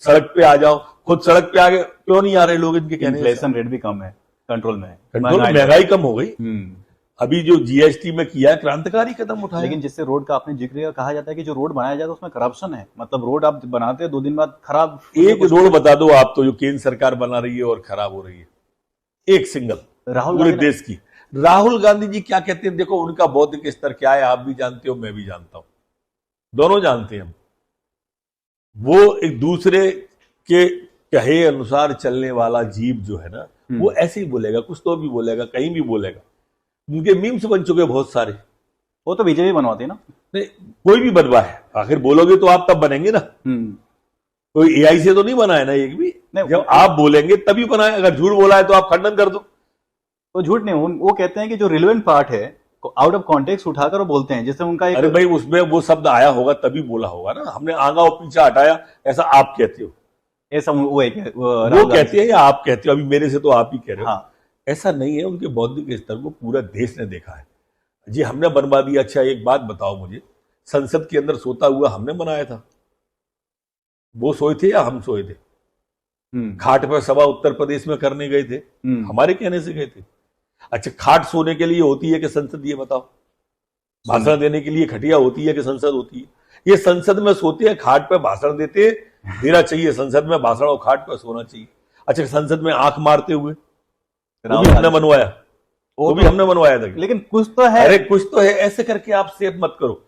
सड़क पे आ जाओ। खुद सड़क पे आ गए, क्यों नहीं आ रहे लोग इनके कहने? इन्फ्लेशन रेट भी कम है, कंट्रोल में है, महंगाई कम हो गई। अभी जो जीएसटी में किया है, क्रांतिकारी कदम उठाया। लेकिन जिससे रोड का आपने जिक्र किया, कहा जाता है कि जो रोड बनाया जाता है उसमें करप्शन है। मतलब रोड आप बनाते हैं 2 दिन बाद खराब। एक रोड बता दो आप तो जो केंद्र सरकार बना रही है और खराब हो रही है, एक सिंगल पूरे देश की। राहुल गांधी जी क्या कहते हैं, देखो उनका बौद्धिक स्तर क्या है आप भी जानते हो, मैं भी जानता हूं, दोनों जानते हैं हम। वो एक दूसरे के कहे अनुसार चलने वाला जीव जो है ना, वो ऐसे ही बोलेगा, कुछ तो भी बोलेगा, कहीं भी बोलेगा। उनके मीम्स बन चुके बहुत सारे। वो तो बीजेपी बनवाती है ना। नहीं, कोई भी बनवा है, आखिर बोलोगे तो आप तब बनेंगे ना। कोई एआई से तो नहीं बना है ना एक भी। जब आप बोलेंगे तभी बना है। अगर झूठ बोला है तो आप खंडन कर दो। तो झूठ नहीं, वो कहते हैं कि जो रिलेवेंट पार्ट है आउट ऑफ कॉन्टेक्स्ट उठाकर वो बोलते हैं, जैसे उनका एक... अरे भाई उसमें वो शब्द आया होगा तभी बोला होगा ना, हमने आगा और पीछा हटाया, ऐसा आप कहते हो। ऐसा वो कहते हैं या आप कहते हो? अभी मेरे से तो आप ही कह रहे हो। हाँ। ऐसा नहीं है, उनके बौद्धिक स्तर को पूरा देश ने देखा है जी। हमने बनवा दिया। अच्छा एक बात बताओ मुझे, संसद के अंदर सोता हुआ हमने बनाया था, वो सोए थे या हम सोए थे? खाट पर सभा उत्तर प्रदेश में करने गए थे, हमारे कहने से गए थे। अच्छा, खाट सोने के लिए होती है कि संसद? ये बताओ। भाषण देने के लिए खटिया होती है कि संसद होती है? ये संसद में सोते हैं, खाट पर भाषण देते, देना चाहिए संसद में भाषण और खाट पर सोना चाहिए। अच्छा, संसद में आंख मारते हुए वो भी हमने बनवाया, वो भी हमने बनवाया था। लेकिन कुछ तो है। अरे कुछ तो है, ऐसे करके आप सेव मत करो।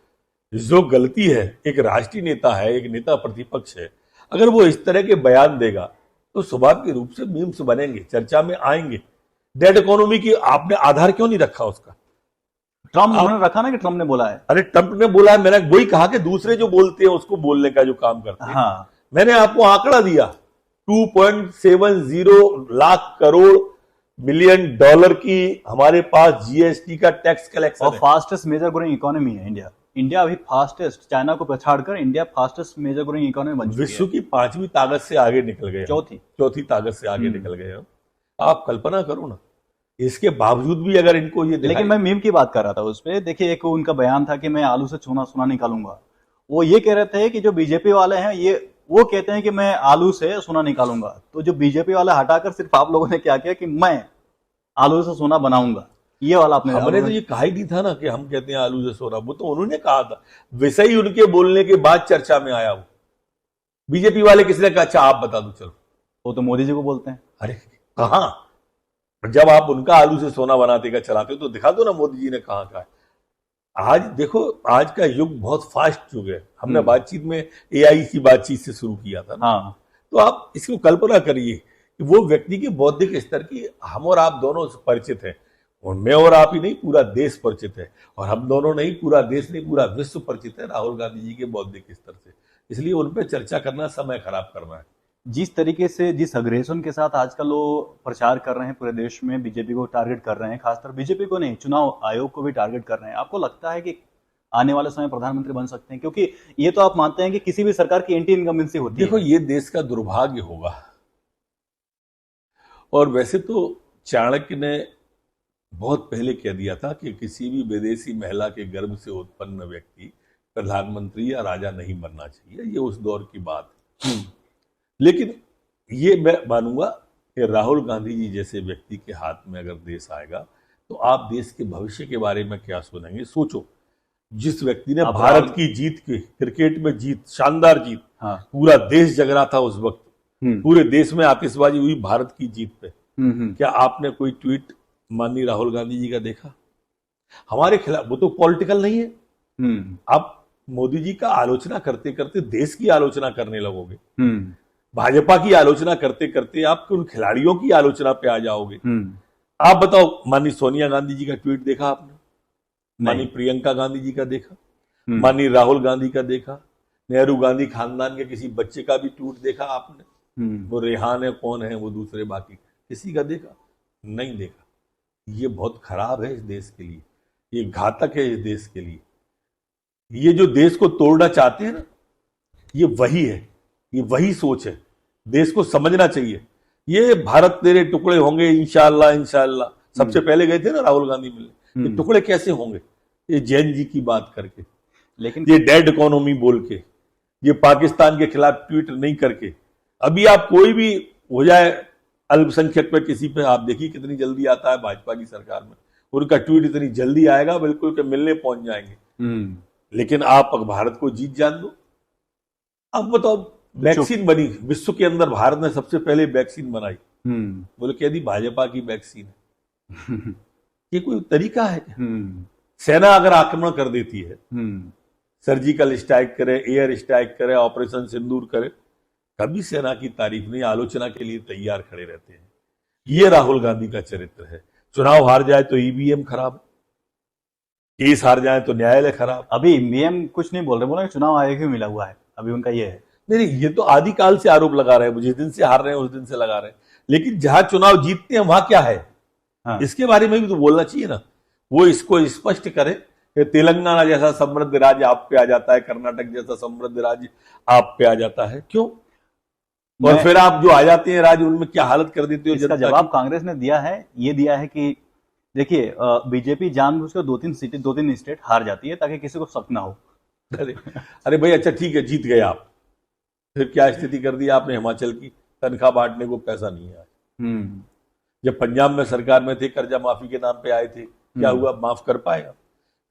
जो गलती है, एक राष्ट्रीय नेता है, एक नेता प्रतिपक्ष है, अगर वो इस तरह के बयान देगा तो स्वाभाविक रूप से मीम्स बनेंगे, चर्चा में आएंगे। डेड इकोनॉमी की आपने आधार क्यों नहीं रखा उसका? ट्रम्प ने रखा ना, कि ट्रम्प ने बोला है। अरे ट्रम्प ने बोला है, मैंने वही कहा कि दूसरे जो बोलते हैं उसको बोलने का जो काम करते हैं। हाँ। मैंने आपको आंकड़ा दिया, 2.70 लाख करोड़ $1 बिलियन की हमारे पास जीएसटी का टैक्स कलेक्शन है। फास्टेस्ट मेजर ग्रोइंग इकोनॉमी है इंडिया। इंडिया अभी फास्टेस्ट, चाइना को पछाड़कर India fastest major growing economy बन चुकी है। विश्व की 5वीं ताकत से आगे निकल गए, चौथी ताकत से आगे निकल गए। आप कल्पना करो ना, इसके बावजूद भी अगर इनको ये, लेकिन मैं मीम की बात कर रहा था उस पे। देखिए, एक उनका बयान था कि मैं आलू से सोना निकालूंगा। वो ये कह रहे थे कि जो बीजेपी वाले हैं ये वो कहते हैं कि मैं आलू से सोना निकालूंगा। तो जो बीजेपी वाले हटाकर सिर्फ आप लोगों ने क्या किया कि मैं आलू से सोना बनाऊंगा, ये वाला आपने। हमने तो ये कहा ही नहीं था ना कि हम कहते हैं आलू से सोना, वो तो उन्होंने कहा था। वैसे ही उनके बोलने के बाद चर्चा में आया वो। बीजेपी वाले किसने कहा? अच्छा आप बता दो। चलो, वो तो मोदी जी को बोलते हैं। अरे कहां? जब आप उनका आलू से सोना बनाते का चलाते हो तो दिखा दो ना मोदी जी ने कहा कहा। आज देखो, आज का युग बहुत फास्ट युग है। हमने बातचीत में एआई की बातचीत से शुरू किया था ना। हाँ। तो आप इसको कल्पना करिए कि वो व्यक्ति के बौद्धिक स्तर की हम और आप दोनों परिचित हैं, और मैं और आप ही नहीं, पूरा देश परिचित है। और हम दोनों नहीं, पूरा देश नहीं, पूरा विश्व परिचित है राहुल गांधी जी के बौद्धिक स्तर से। इसलिए उन पर चर्चा करना समय खराब करना है। जिस तरीके से, जिस अग्रेशन के साथ आजकल वो प्रचार कर रहे हैं पूरे देश में, बीजेपी को टारगेट कर रहे हैं, खासकर बीजेपी को नहीं, चुनाव आयोग को भी टारगेट कर रहे हैं, आपको लगता है कि आने वाले समय प्रधानमंत्री बन सकते हैं? क्योंकि ये तो आप मानते हैं कि किसी भी सरकार की एंटी इनकम्बेंसी होती है। देखो, ये देश का दुर्भाग्य होगा। और वैसे तो चाणक्य ने बहुत पहले कह दिया था कि किसी भी विदेशी महिला के गर्भ से उत्पन्न व्यक्ति प्रधानमंत्री या राजा नहीं बनना चाहिए। ये उस दौर की बात है। लेकिन ये मैं मानूंगा कि राहुल गांधी जी जैसे व्यक्ति के हाथ में अगर देश आएगा तो आप देश के भविष्य के बारे में क्या सुनेंगे? सोचो, जिस व्यक्ति ने भारत की जीत के, क्रिकेट में जीत, शानदार जीत, हाँ। पूरा देश जग रहा था उस वक्त, पूरे देश में आतिशबाजी हुई भारत की जीत पे। क्या आपने कोई ट्वीट माननीय राहुल गांधी जी का देखा हमारे खिलाफ? वो तो पॉलिटिकल नहीं है। आप मोदी जी का आलोचना करते करते देश की आलोचना करने लगोगे, भाजपा की आलोचना करते करते आप उन खिलाड़ियों की आलोचना पे आ जाओगे। आप बताओ, माननीय सोनिया गांधी जी का ट्वीट देखा आपने? माननीय नहीं। प्रियंका गांधी जी का देखा? हम्म, माननीय राहुल गांधी का देखा? नेहरू गांधी खानदान के किसी बच्चे का भी ट्वीट देखा आपने? हम्म, वो रेहान है, कौन है वो दूसरे, बाकी किसी का देखा? नहीं देखा। ये बहुत खराब है इस देश के लिए, ये घातक है इस देश के लिए। ये जो देश को तोड़ना चाहते हैं ना, ये वही है, ये वही सोच है। देश को समझना चाहिए। ये भारत तेरे टुकड़े होंगे इंशाअल्लाह इंशाअल्लाह, सबसे पहले गए थे ना राहुल गांधी मिलने। ये टुकड़े कैसे होंगे? ये जैन जी की बात करके, लेकिन ये डेड इकोनॉमी बोल के, ये पाकिस्तान के खिलाफ ट्वीट नहीं करके। अभी आप कोई भी हो जाए अल्पसंख्यक पे, किसी पे, आप देखिए कितनी जल्दी आता है भाजपा की सरकार में, उनका ट्वीट इतनी जल्दी आएगा, बिल्कुल के मिलने पहुंच जाएंगे। लेकिन आप भारत को जीत जान दो। अब बताओ, वैक्सीन बनी विश्व के अंदर, भारत ने सबसे पहले वैक्सीन बनाई, बोले कह दी भाजपा की वैक्सीन है। ये कोई तरीका है क्या? सेना अगर आक्रमण कर देती है, सर्जिकल स्ट्राइक करे, एयर स्ट्राइक करे, ऑपरेशन सिंदूर करे, कभी सेना की तारीफ नहीं, आलोचना के लिए तैयार खड़े रहते हैं। ये राहुल गांधी का चरित्र है। चुनाव हार जाए तो ईवीएम खराब, केस हार जाए तो न्यायालय खराब। अभी ईवीएम कुछ नहीं बोल रहे, बोला चुनाव आयोग ही मिला हुआ है, अभी उनका ये है। नहीं, ये तो आदिकाल से आरोप लगा रहे हैं, जिस दिन से हार रहे हैं उस दिन से लगा रहे हैं। लेकिन जहां चुनाव जीतते हैं वहां क्या है, हाँ। इसके बारे में भी तो बोलना चाहिए ना। वो इसको स्पष्ट करे कि तेलंगाना जैसा समृद्ध राज्य आप पे आ जाता है, कर्नाटक जैसा समृद्ध राज्य आप पे आ जाता है, क्यों? और फिर आप जो आ जाते हैं राज्य, उनमें क्या हालत कर देते हो? इसका जवाब कांग्रेस ने दिया है, ये दिया है कि देखिए बीजेपी जानबूझकर दो तीन स्टेट हार जाती है ताकि किसी को शक ना हो। अरे भाई, अच्छा ठीक है, जीत गए आप, फिर क्या स्थिति कर दी आपने हिमाचल की? तनख्वाह बांटने को पैसा नहीं है। जब पंजाब में सरकार में थे, कर्जा माफी के नाम पे आए थे, क्या हुआ? माफ कर पाएगा?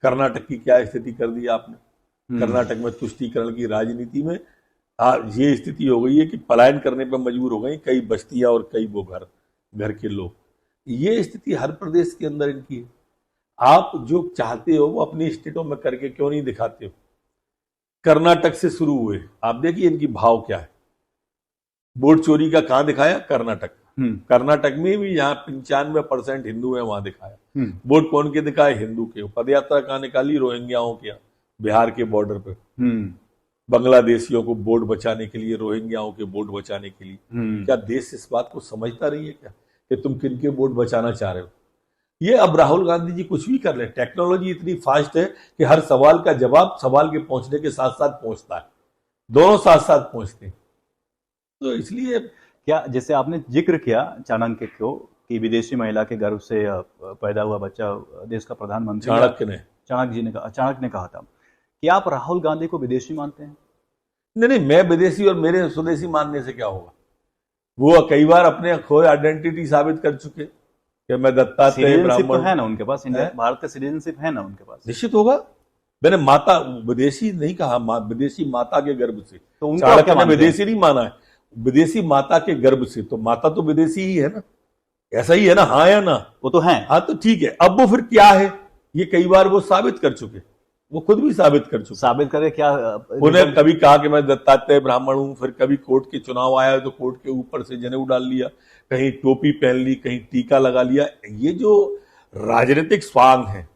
कर्नाटक की क्या स्थिति कर दी आपने? कर्नाटक में तुष्टीकरण की राजनीति में ये स्थिति हो गई है कि पलायन करने पर मजबूर हो गई कई बस्तियां और कई वो घर के लोग। ये स्थिति हर प्रदेश के अंदर इनकी है। आप जो चाहते हो वो अपनी स्टेटों में करके क्यों नहीं दिखाते हो? कर्नाटक से शुरू हुए, आप देखिए इनकी भाव क्या है। वोट चोरी का कहां दिखाया? कर्नाटक। कर्नाटक में भी जहां 95% हिंदू है वहां दिखाया। वोट कौन के दिखाए? हिंदू के। पदयात्रा कहां निकाली? रोहिंग्याओं के, बिहार के बॉर्डर पे। बांग्लादेशियों को वोट बचाने के लिए, रोहिंग्याओं के वोट बचाने के लिए। क्या देश इस बात को समझता नहीं है क्या कि तुम किन के वोट बचाना चाह रहे हो? ये अब राहुल गांधी जी कुछ भी कर ले, टेक्नोलॉजी इतनी फास्ट है कि हर सवाल का जवाब सवाल के पहुंचने के साथ साथ पहुंचता है, दोनों साथ साथ पहुंचते हैं। तो इसलिए क्या, जैसे आपने जिक्र किया चाणक्य को कि विदेशी महिला के गर्भ से पैदा हुआ बच्चा देश का प्रधानमंत्री, चाणक्य ने कहा था कि आप राहुल गांधी को विदेशी मानते हैं? नहीं, मैं विदेशी और मेरे स्वदेशी मानने से क्या होगा? वो कई बार अपने खोए आइडेंटिटी साबित कर चुके कि मैं दत्तात्रेय ब्राह्मण है ना उनके पास, इंडिया भारत का सिटीजनशिप है ना उनके पास। निश्चित होगा। मैंने माता विदेशी नहीं कहा, विदेशी माता के गर्भ से, तो चाणक्य ने विदेशी नहीं माना है, विदेशी माता के गर्भ से। तो माता तो विदेशी ही है ना, ऐसा ही है ना? हाँ या ना? वो तो है। हाँ, तो ठीक है। अब वो फिर क्या है, ये कई बार वो साबित कर चुके, वो खुद भी साबित कर चुके। साबित करे क्या? उन्हें कभी कहा कि मैं दत्तात्रेय ब्राह्मण हूं, फिर कभी कोर्ट के चुनाव आया तो कोर्ट के ऊपर से जनेऊ डाल लिया, कहीं टोपी पहन ली, कहीं टीका लगा लिया। ये जो राजनीतिक स्वांग है,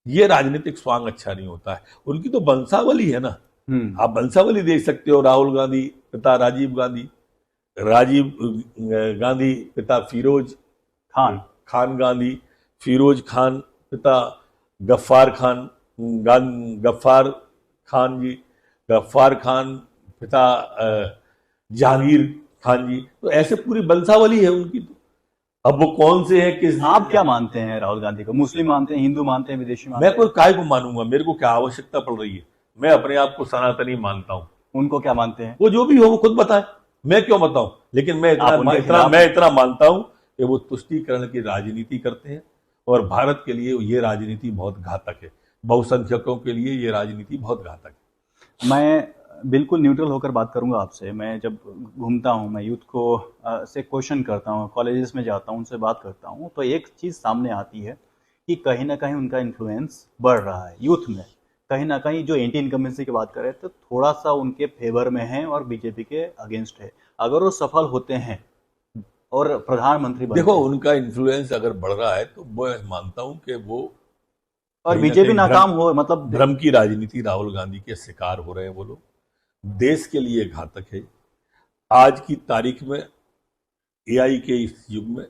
ये राजनीतिक स्वांग अच्छा नहीं होता है। उनकी तो वंशावली है ना, आप वंशावली देख सकते हो। राहुल गांधी पिता राजीव गांधी, राजीव गांधी पिता फिरोज खान गांधी, फिरोज खान पिता गफ्फार खान, गफ्फार खान जी, गफ्फार खान पिता जहांगीर खान जी। तो ऐसे पूरी वंशावली है उनकी। तो अब वो कौन से है, किस? आप क्या मानते हैं राहुल गांधी को? मुस्लिम मानते हैं, हिंदू मानते हैं, विदेशी मानते हैं? मैं कोई काय को मानूंगा? मेरे को क्या आवश्यकता पड़ रही है? मैं अपने आप को सनातनी मानता हूं। उनको क्या मानते हैं? वो जो भी हो वो खुद बताए, मैं क्यों बताऊं। लेकिन मैं इतना मानता हूं कि वो तुष्टीकरण की राजनीति करते हैं और भारत के लिए ये राजनीति बहुत घातक है, बहुसंख्यकों के लिए ये राजनीति बहुत घातक है। मैं बिल्कुल न्यूट्रल होकर बात करूंगा आपसे। मैं जब घूमता हूं, मैं यूथ को से क्वेश्चन करता हूं, कॉलेजेस में जाता हूं, उनसे बात करता हूं, तो एक चीज़ सामने आती है कि कहीं ना कहीं उनका इन्फ्लुएंस बढ़ रहा है यूथ में। कहीं ना कहीं जो एंटी इनकम्बेंसी की बात करें तो थोड़ा सा उनके फेवर में है और बीजेपी के अगेंस्ट है। अगर वो सफल होते हैं और प्रधानमंत्री बन देखो, गए। उनका इन्फ्लुएंस अगर बढ़ रहा है तो मैं मानता हूं कि वो और कहीं ना बीजेपी कहीं नाकाम हो, मतलब भ्रम की राजनीति, राहुल गांधी के शिकार हो रहे हैं वो लोग। देश के लिए घातक है। आज की तारीख में एआई के इस युग में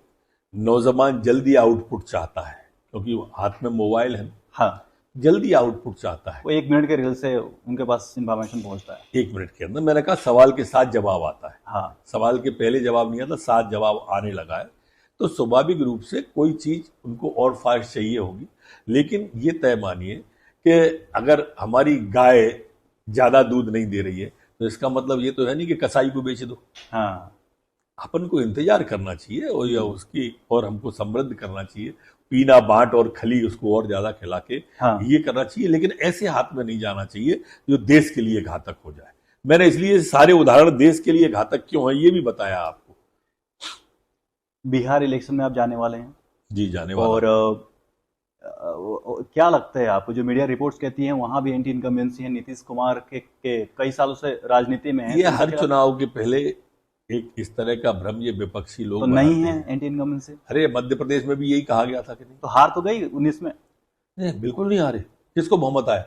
नौजवान जल्दी आउटपुट चाहता है, क्योंकि वो हाथ में मोबाइल है, हाँ, जल्दी आउटपुट चाहता है। वो 1 मिनट के रील से उनके पास इंफॉर्मेशन पहुंचता है। 1 मिनट के अंदर, मैंने कहा सवाल के साथ जवाब आता है। हाँ, सवाल के पहले जवाब नहीं आता, साथ जवाब आने लगा है। तो स्वाभाविक रूप से कोई चीज उनको और फास्ट चाहिए होगी। लेकिन ये तय मानिए कि अगर हमारी गाय ज्यादा दूध नहीं दे रही है तो इसका मतलब ये तो है नहीं कि कसाई को बेच दो। हाँ, अपन को इंतजार करना चाहिए और या उसकी और हमको समृद्ध करना चाहिए, पीना बांट और खली उसको और ज्यादा खिला के हाँ। ये करना चाहिए। लेकिन ऐसे हाथ में नहीं जाना चाहिए जो देश के लिए घातक हो जाए। मैंने इसलिए सारे उदाहरण देश के लिए घातक क्यों है ये भी बताया आपको। बिहार इलेक्शन में आप जाने वाले हैं जी, जाने वाला। और क्या लगता है आपको, जो मीडिया रिपोर्ट्स कहती हैं वहां भी एंटी इनकम्बेंसी है, नीतीश कुमार के कई सालों से राजनीति में है, ये तो हर क्या- चुनाव के पहले एक इस तरह का भ्रम ये विपक्षी लोग तो नहीं बनाते है हैं। Anti incumbency? अरे मध्य प्रदेश में भी यही कहा गया था कि नहीं? तो हार तो गई 19 में। नहीं, बिल्कुल नहीं आ रहे। किसको बहुमत आया?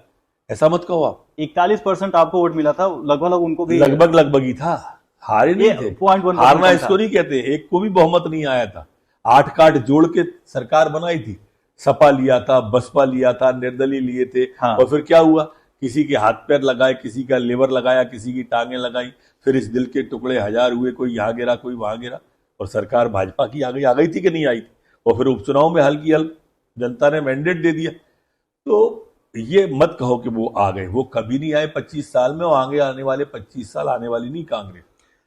ऐसा मत कहो आप। 41% आपको वोट मिला था, लगभग उनको भी लगभग ही था, हारे नहीं थे। 0.1% हारना था। इसको नहीं कहते, एक को भी बहुमत नहीं आया था। 8 काट जोड़ के सरकार बनाई थी। सपा लिया था, बसपा लिया था, निर्दलीय लिए थे। हाँ। और फिर क्या हुआ? किसी के हाथ पैर लगाए, किसी का लेवर लगाया, किसी की टांगे लगाई, फिर इस दिल के टुकड़े हजार हुए, कोई यहाँ गिरा कोई वहां गिरा, और सरकार भाजपा की आ गई थी कि नहीं आई थी? और फिर उपचुनाव में हल्की हल्क जनता ने मैंडेट दे दिया। तो ये मत कहो कि वो आ गए, वो कभी नहीं आए 25 साल में, और आगे आने वाले 25 साल आने वाली नहीं कांग्रेस।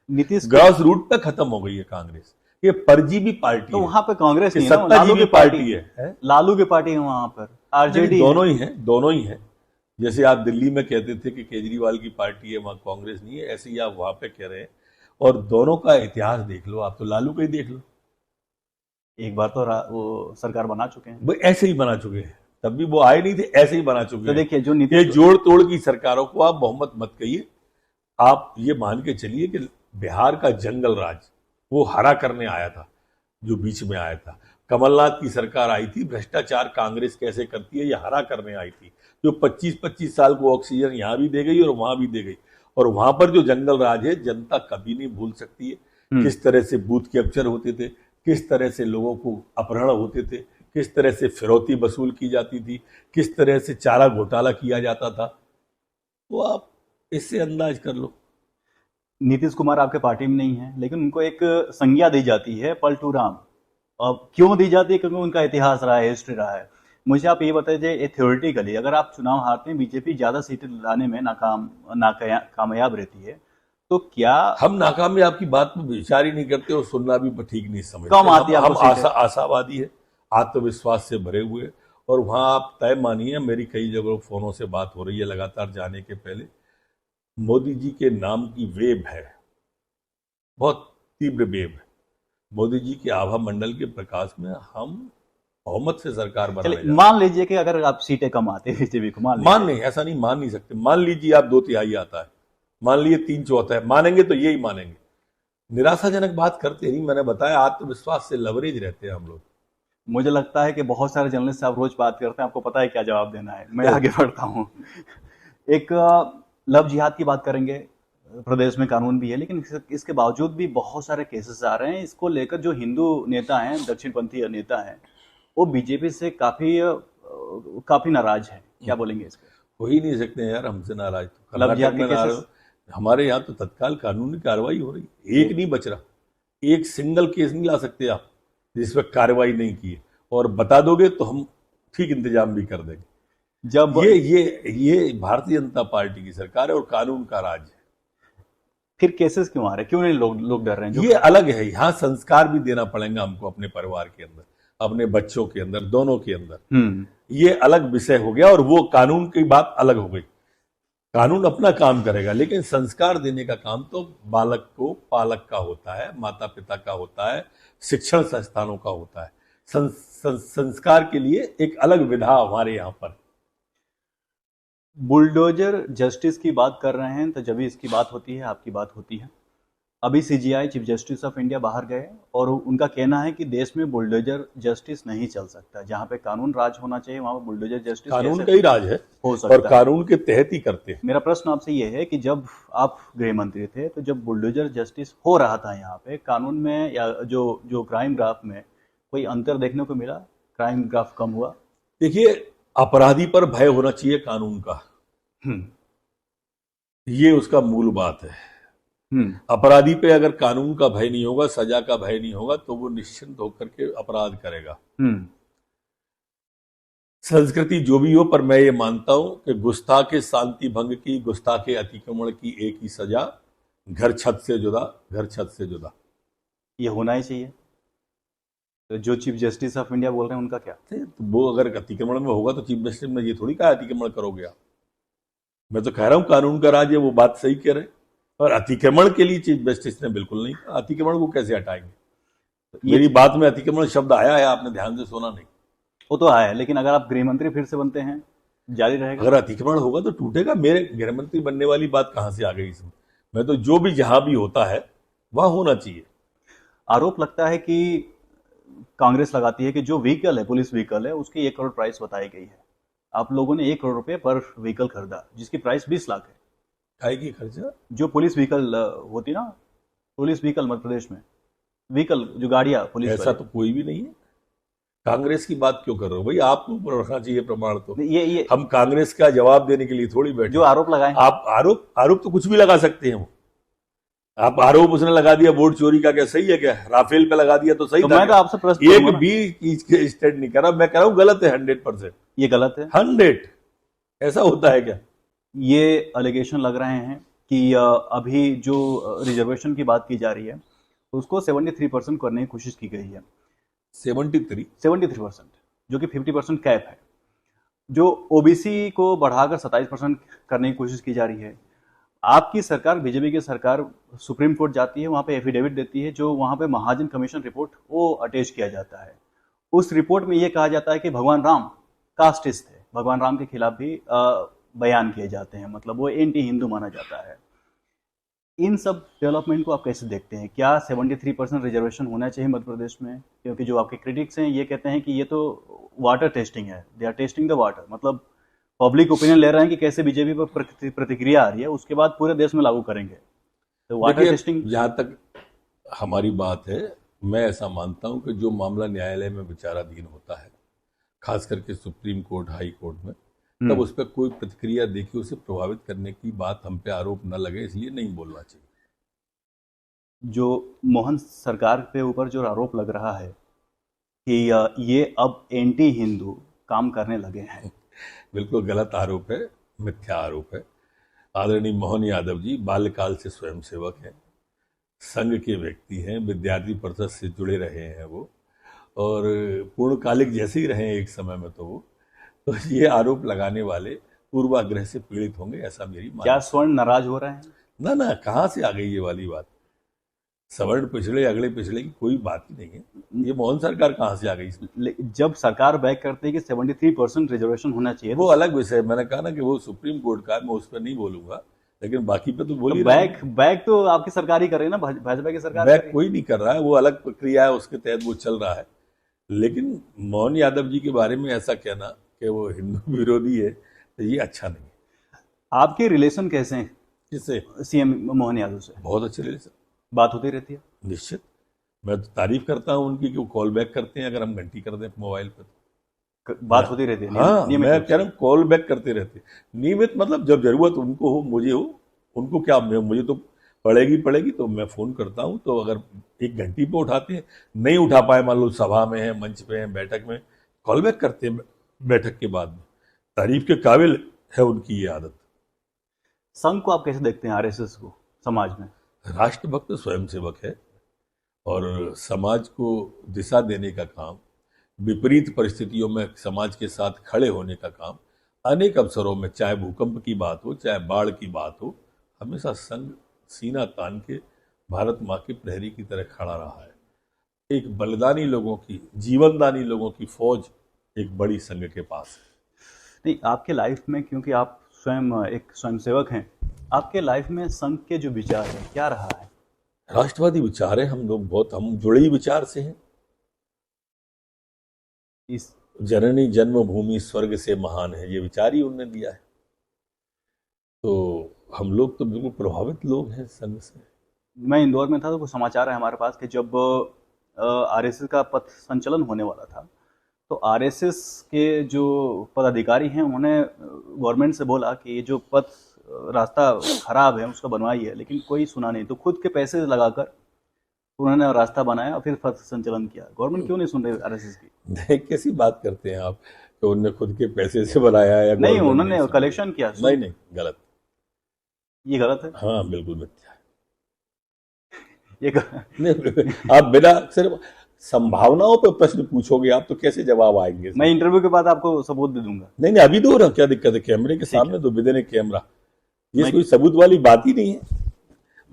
नीतीश ग्रास रूट पे खत्म हो गई है कांग्रेस। ये परजीवी पार्टी तो है, वहां पे कांग्रेस नहीं है ना, सत्ताजीवी पार्टी है। लालू की पार्टी है वहां पर, आरजेडी दोनों ही है, दोनों ही है। जैसे आप दिल्ली में कहते थे कि केजरीवाल की पार्टी है, वहां कांग्रेस नहीं है, ऐसे ही आप वहां पे कह रहे हैं। और दोनों का इतिहास देख लो आप, तो लालू का ही देख लो। एक बार तो वो सरकार बना चुके हैं। वो ऐसे ही बना चुके हैं, तब भी वो आए नहीं थे, ऐसे ही बना चुके तो हैं। देखिए, जो ये नीतीश जोड़ तोड़ की सरकारों को आप बहुमत मत कहिए। आप ये मान के चलिए कि बिहार का जंगल राज वो हरा करने आया था, जो बीच में आया था। कमलनाथ की सरकार आई थी, भ्रष्टाचार कांग्रेस कैसे करती है ये हरा करने आई थी, जो 25-25 साल को ऑक्सीजन यहां भी दे गई और वहां भी दे गई। और वहां पर जो जंगल राज है, जनता कभी नहीं भूल सकती है। किस तरह से बूथ कैप्चर होते थे, किस तरह से लोगों को अपहरण होते थे, किस तरह से फिरौती वसूल की जाती थी, किस तरह से चारा घोटाला किया जाता था। तो आप इससे अंदाज कर लो। नीतीश कुमार आपके पार्टी में नहीं है, लेकिन उनको एक संज्ञा दी जाती है पलटू राम। अब क्यों दी जाती है? क्योंकि उनका इतिहास रहा है, हिस्ट्री रहा है। मुझे आप ये बताइए, थ्योरेटिकली अगर आप चुनाव हारते हैं, बीजेपी ज्यादा सीटें लाने में कामयाब रहती है, तो क्या हम नाकामयाब की बात में विचार ही नहीं करते और सुनना भी ठीक नहीं समझते। कम आती है हम आपको सीटें? आशावादी है, आत्मविश्वास से भरे हुए। और वहां आप तय मानिए, मेरी कई जगहों फोनों से बात हो रही है लगातार जाने के पहले। मोदी जी के नाम की वेव है, बहुत तीव्र वेव है। मोदी जी के आभा मंडल के प्रकाश में हम बहुमत से सरकार बनाने जा चलिए, रहे हैं। मान लीजिए कि अगर आप सीटें कम आते हैं बीजेपी को, मान नहीं, ऐसा नहीं, मान नहीं सकते। मान लीजिए आप 2/3 आता है, मान लीजिए 3/4 है, मानेंगे तो यही मानेंगे। निराशाजनक बात करते नहीं, मैंने बताया आत्मविश्वास से लवरेज रहते हैं हम लोग। मुझे लगता है कि बहुत सारे जर्नलिस्ट से आप रोज बात करते हैं, आपको पता है क्या जवाब देना है। मैं आगे बढ़ता हूँ। एक लव जिहाद की बात करेंगे। प्रदेश में कानून भी है, लेकिन इसके बावजूद भी बहुत सारे केसेस आ रहे हैं। इसको लेकर जो हिंदू नेता हैं, दक्षिणपंथी नेता हैं, वो बीजेपी से काफी नाराज है। क्या बोलेंगे इस पर? हो ही नहीं सकते यार हमसे नाराज। तो लव जिहाद कर्नाटक के में नाराज, केसेस? हमारे यहाँ तो तत्काल कानूनी कार्रवाई हो रही है। एक नहीं बच रहा, एक सिंगल केस नहीं ला सकते आप जिस पर कार्रवाई नहीं की है। और बता दोगे तो हम ठीक इंतजाम भी कर देंगे। जब ये भारतीय जनता पार्टी की सरकार है और कानून का राज है। फिर केसेस क्यों आ रहे हैं? क्यों नहीं लोग डर रहे हैं? ये अलग है। यहाँ संस्कार भी देना पड़ेगा हमको अपने परिवार के अंदर, अपने बच्चों के अंदर, दोनों के अंदर। ये अलग विषय हो गया और वो कानून की बात अलग हो गई। कानून अपना काम करेगा, लेकिन संस्कार देने का काम तो बालक को पालक का होता है, माता पिता का होता है, शिक्षण संस्थानों का होता है। संस्कार के लिए एक अलग विधा हमारे यहाँ पर। बुलडोजर जस्टिस की बात कर रहे हैं, तो जब भी इसकी बात होती है, आपकी बात होती है। अभी CGI chief justice of India बाहर गए और उनका कहना है कि देश में बुलडोजर जस्टिस नहीं चल सकता, जहां पे कानून राज होना चाहिए वहां पे बुलडोजर जस्टिस कानून कैसे का ही राज है हो और सकता है। कानून के तहत ही करते हैं। मेरा प्रश्न आपसे ये है कि जब आप गृह मंत्री थे तो जब बुलडोजर जस्टिस हो रहा था यहाँ पे, कानून में या जो क्राइम ग्राफ में कोई अंतर देखने को मिला? क्राइम ग्राफ कम हुआ? देखिए, अपराधी पर भय होना चाहिए कानून का, हम्म ये उसका मूल बात है। हम्म अपराधी पे अगर कानून का भय नहीं होगा, सजा का भय नहीं होगा, तो वो निश्चिंत होकर के अपराध करेगा। हम्म संस्कृति जो भी हो, पर मैं ये मानता हूं कि गुस्ताखे शांति भंग की, गुस्ताखे अतिक्रमण की एक ही सजा, घर छत से जुदा, घर छत से जुदा। ये होना ही चाहिए। तो जो चीफ जस्टिस ऑफ इंडिया बोल रहे हैं उनका क्या? तो वो अगर अतिक्रमण में होगा तो चीफ जस्टिस में ये थोड़ी कहा अतिक्रमण करोगे आप। मैं तो कह रहा हूं कानून का राज है, वो बात सही कह रहे हैं। और अतिक्रमण के लिए चीफ जस्टिस ने बिल्कुल नहीं कहा। अतिक्रमण को कैसे हटाएंगे? मेरी बात में अतिक्रमण शब्द आया है, आपने ध्यान से सुना नहीं। वो तो आया है, लेकिन अगर आप गृह मंत्री फिर से बनते हैं जारी रहेगा? अगर अतिक्रमण होगा तो टूटेगा। मेरे गृहमंत्री बनने वाली बात कहां से आ गई इसमें? मैं तो जो भी जहां भी होता है वहां होना चाहिए। आरोप लगता है कि कांग्रेस लगाती है कि जो व्हीकल है, पुलिस व्हीकल है, उसकी 1 करोड़ प्राइस बताई गई है। आप लोगों ने 1 करोड़ रुपए पर व्हीकल खरीदा, जिसकी प्राइस 20 लाख है। काय की खर्चा? जो पुलिस व्हीकल होती ना, पुलिस व्हीकल मध्य प्रदेश में व्हीकल, जो गाड़ियां पुलिस ऐसा तो कोई भी नहीं है। कांग्रेस की बात क्यों कर रहे हो भाई? आपको ऊपर रखना चाहिए प्रमाण। तो ये हम कांग्रेस का जवाब देने के लिए थोड़ी बैठे। जो आरोप लगाए हैं, आप आरोप तो कुछ भी लगा सकते हैं। वो आप आरोप उसने लगा दिया वोट चोरी का, क्या सही है? क्या राफेल पे लगा दिया तो सही तो था? मैं तो आपसे प्रश्न एक करूंगा ना, भी चीज के स्टेट नहीं कर रहा। मैं कह रहा हूं गलत है 100%। ये गलत है। 100 ऐसा होता है क्या? ये एलिगेशन लग रहे हैं कि अभी जो रिजर्वेशन की बात की जा रही है उसको 73% करने की कोशिश की गई है। 73%, जो कि 50% कैप है। जो ओबीसी को बढ़ाकर 27% करने की कोशिश की जा रही है। आपकी सरकार, बीजेपी की सरकार, सुप्रीम कोर्ट जाती है, वहां पे एफिडेविट देती है, जो वहां पे महाजन कमीशन रिपोर्ट वो अटैच किया जाता है। उस रिपोर्ट में ये कहा जाता है कि भगवान राम कास्टिस्ट थे, भगवान राम के खिलाफ भी बयान किए जाते हैं, मतलब वो एंटी हिंदू माना जाता है। इन सब डेवलपमेंट को आप कैसे देखते हैं? क्या 73% रिजर्वेशन होना चाहिए मध्य प्रदेश में? क्योंकि जो आपके क्रिटिक्स हैं ये कहते हैं कि ये तो वाटर टेस्टिंग है, they are testing the water, मतलब पब्लिक ओपिनियन ले रहे हैं कि कैसे बीजेपी पर प्रतिक्रिया आ रही है, उसके बाद पूरे देश में लागू करेंगे। तो वाटर टेस्टिंग, जहां तक हमारी बात है, मैं ऐसा मानता हूं कि जो मामला न्यायालय में विचाराधीन होता है, खास करके सुप्रीम कोर्ट, हाई कोर्ट में, तब उस पर कोई प्रतिक्रिया देखी उसे प्रभावित करने की बात हम पे आरोप न लगे, इसलिए नहीं बोलना चाहिए। जो मोहन सरकार पे ऊपर जो आरोप लग रहा है कि ये अब एंटी हिंदू काम करने लगे हैं, बिल्कुल गलत आरोप है, मिथ्या आरोप है। आदरणीय मोहन यादव जी बाल्यकाल से स्वयंसेवक हैं, संघ के व्यक्ति हैं, विद्यार्थी परिषद से जुड़े रहे हैं वो, और पूर्णकालिक जैसे ही रहे एक समय में। तो ये आरोप लगाने वाले पूर्वाग्रह से पीड़ित होंगे, ऐसा मेरी मान। क्या स्वर्ण नाराज हो रहे हैं? ना, कहाँ से आ गई ये वाली बात? सवर्ण पिछड़े अगले पिछड़े की कोई बात ही नहीं है। ये मोहन सरकार कहाँ से आ गई इसमें? जब सरकार बैक करती है कि 73% रिजर्वेशन होना चाहिए, वो अलग विषय। मैंने कहा ना कि वो सुप्रीम कोर्ट का, मैं उस पर नहीं बोलूंगा, लेकिन बाकी पे तो बोली बैक तो आपकी सरकार ही कर रही है ना, भाजपा की सरकार। बैक कोई नहीं कर रहा है, वो अलग प्रक्रिया है, उसके तहत वो चल रहा है। लेकिन मोहन यादव जी के बारे में ऐसा कहना कि वो हिंदू विरोधी है, तो ये अच्छा नहीं है। आपके रिलेशन कैसे हैं किससे? सीएम मोहन यादव से? बहुत अच्छे रिलेशन, बात होती रहती है? निश्चित। मैं तो तारीफ करता हूं उनकी कि वो कॉल बैक करते हैं, अगर हम घंटी कर दें मोबाइल पर। बात होती रहती है? हाँ, मैं कह रहा हूँ कॉल बैक करते रहते, नियमित, मतलब जब जरूरत उनको हो, मुझे हो, उनको क्या, मुझे तो पड़ेगी तो मैं फोन करता हूँ। तो अगर 1 घंटी पे उठाते हैं, नहीं उठा पाए, मान लो सभा में है, मंच पे है, बैठक में, कॉल बैक करते हैं बैठक के बाद में। तारीफ के काबिल है उनकी ये आदत। संघ को आप कैसे देखते हैं, आरएसएस को समाज में? राष्ट्रभक्त स्वयंसेवक है और समाज को दिशा देने का काम, विपरीत परिस्थितियों में समाज के साथ खड़े होने का काम, अनेक अवसरों में, चाहे भूकंप की बात हो, चाहे बाढ़ की बात हो, हमेशा संघ सीना तान के भारत माँ के प्रहरी की तरह खड़ा रहा है। एक बलिदानी लोगों की, जीवनदानी लोगों की फौज एक बड़ी संघ के पास है। नहीं, आपके लाइफ में, क्योंकि आप स्वयं एक स्वयंसेवक हैं, आपके लाइफ में संघ के जो विचार है क्या रहा है? राष्ट्रवादी विचार है, हम लोग बहुत, हम जुड़े ही विचार से हैं। इस जननी जन्मभूमि स्वर्ग से महान है, ये विचार ही उन्होंने दिया है। तो हम लोग तो बिल्कुल प्रभावित लोग हैं संघ से। मैं इंदौर में था तो कुछ समाचार है हमारे पास कि जब आरएसएस का पथ संचलन होने वाला था तो आरएसएस के जो पदाधिकारी हैं उन्होंने गवर्नमेंट से बोला कि ये जो पथ रास्ता खराब है उसका बनवाइए, लेकिन कोई सुना नहीं। तो खुद के पैसे लगाकर उन्होंने रास्ता बनाया और फिर पथ संचलन किया। गवर्नमेंट क्यों नहीं सुन रही आरएसएस की? नहीं, कैसी बात करते हैं आप कि उन्होंने खुद के पैसे से बनाया या नहीं, government उन्होंने ने कलेक्शन किया। नहीं नहीं, गलत। ये गलत है। हाँ बिल्कुल मिथ्या है। ये नहीं, आप बिना सिर्फ संभावनाओं पर प्रश्न पूछोगे आप तो कैसे जवाब आएंगे? मैं इंटरव्यू के बाद आपको सबूत दे दूंगा। नहीं नहीं, अभी दो ना, क्या दिक्कत है? कैमरे के सामने तो विदिन कैमरा, ये कोई सबूत वाली बात ही नहीं है।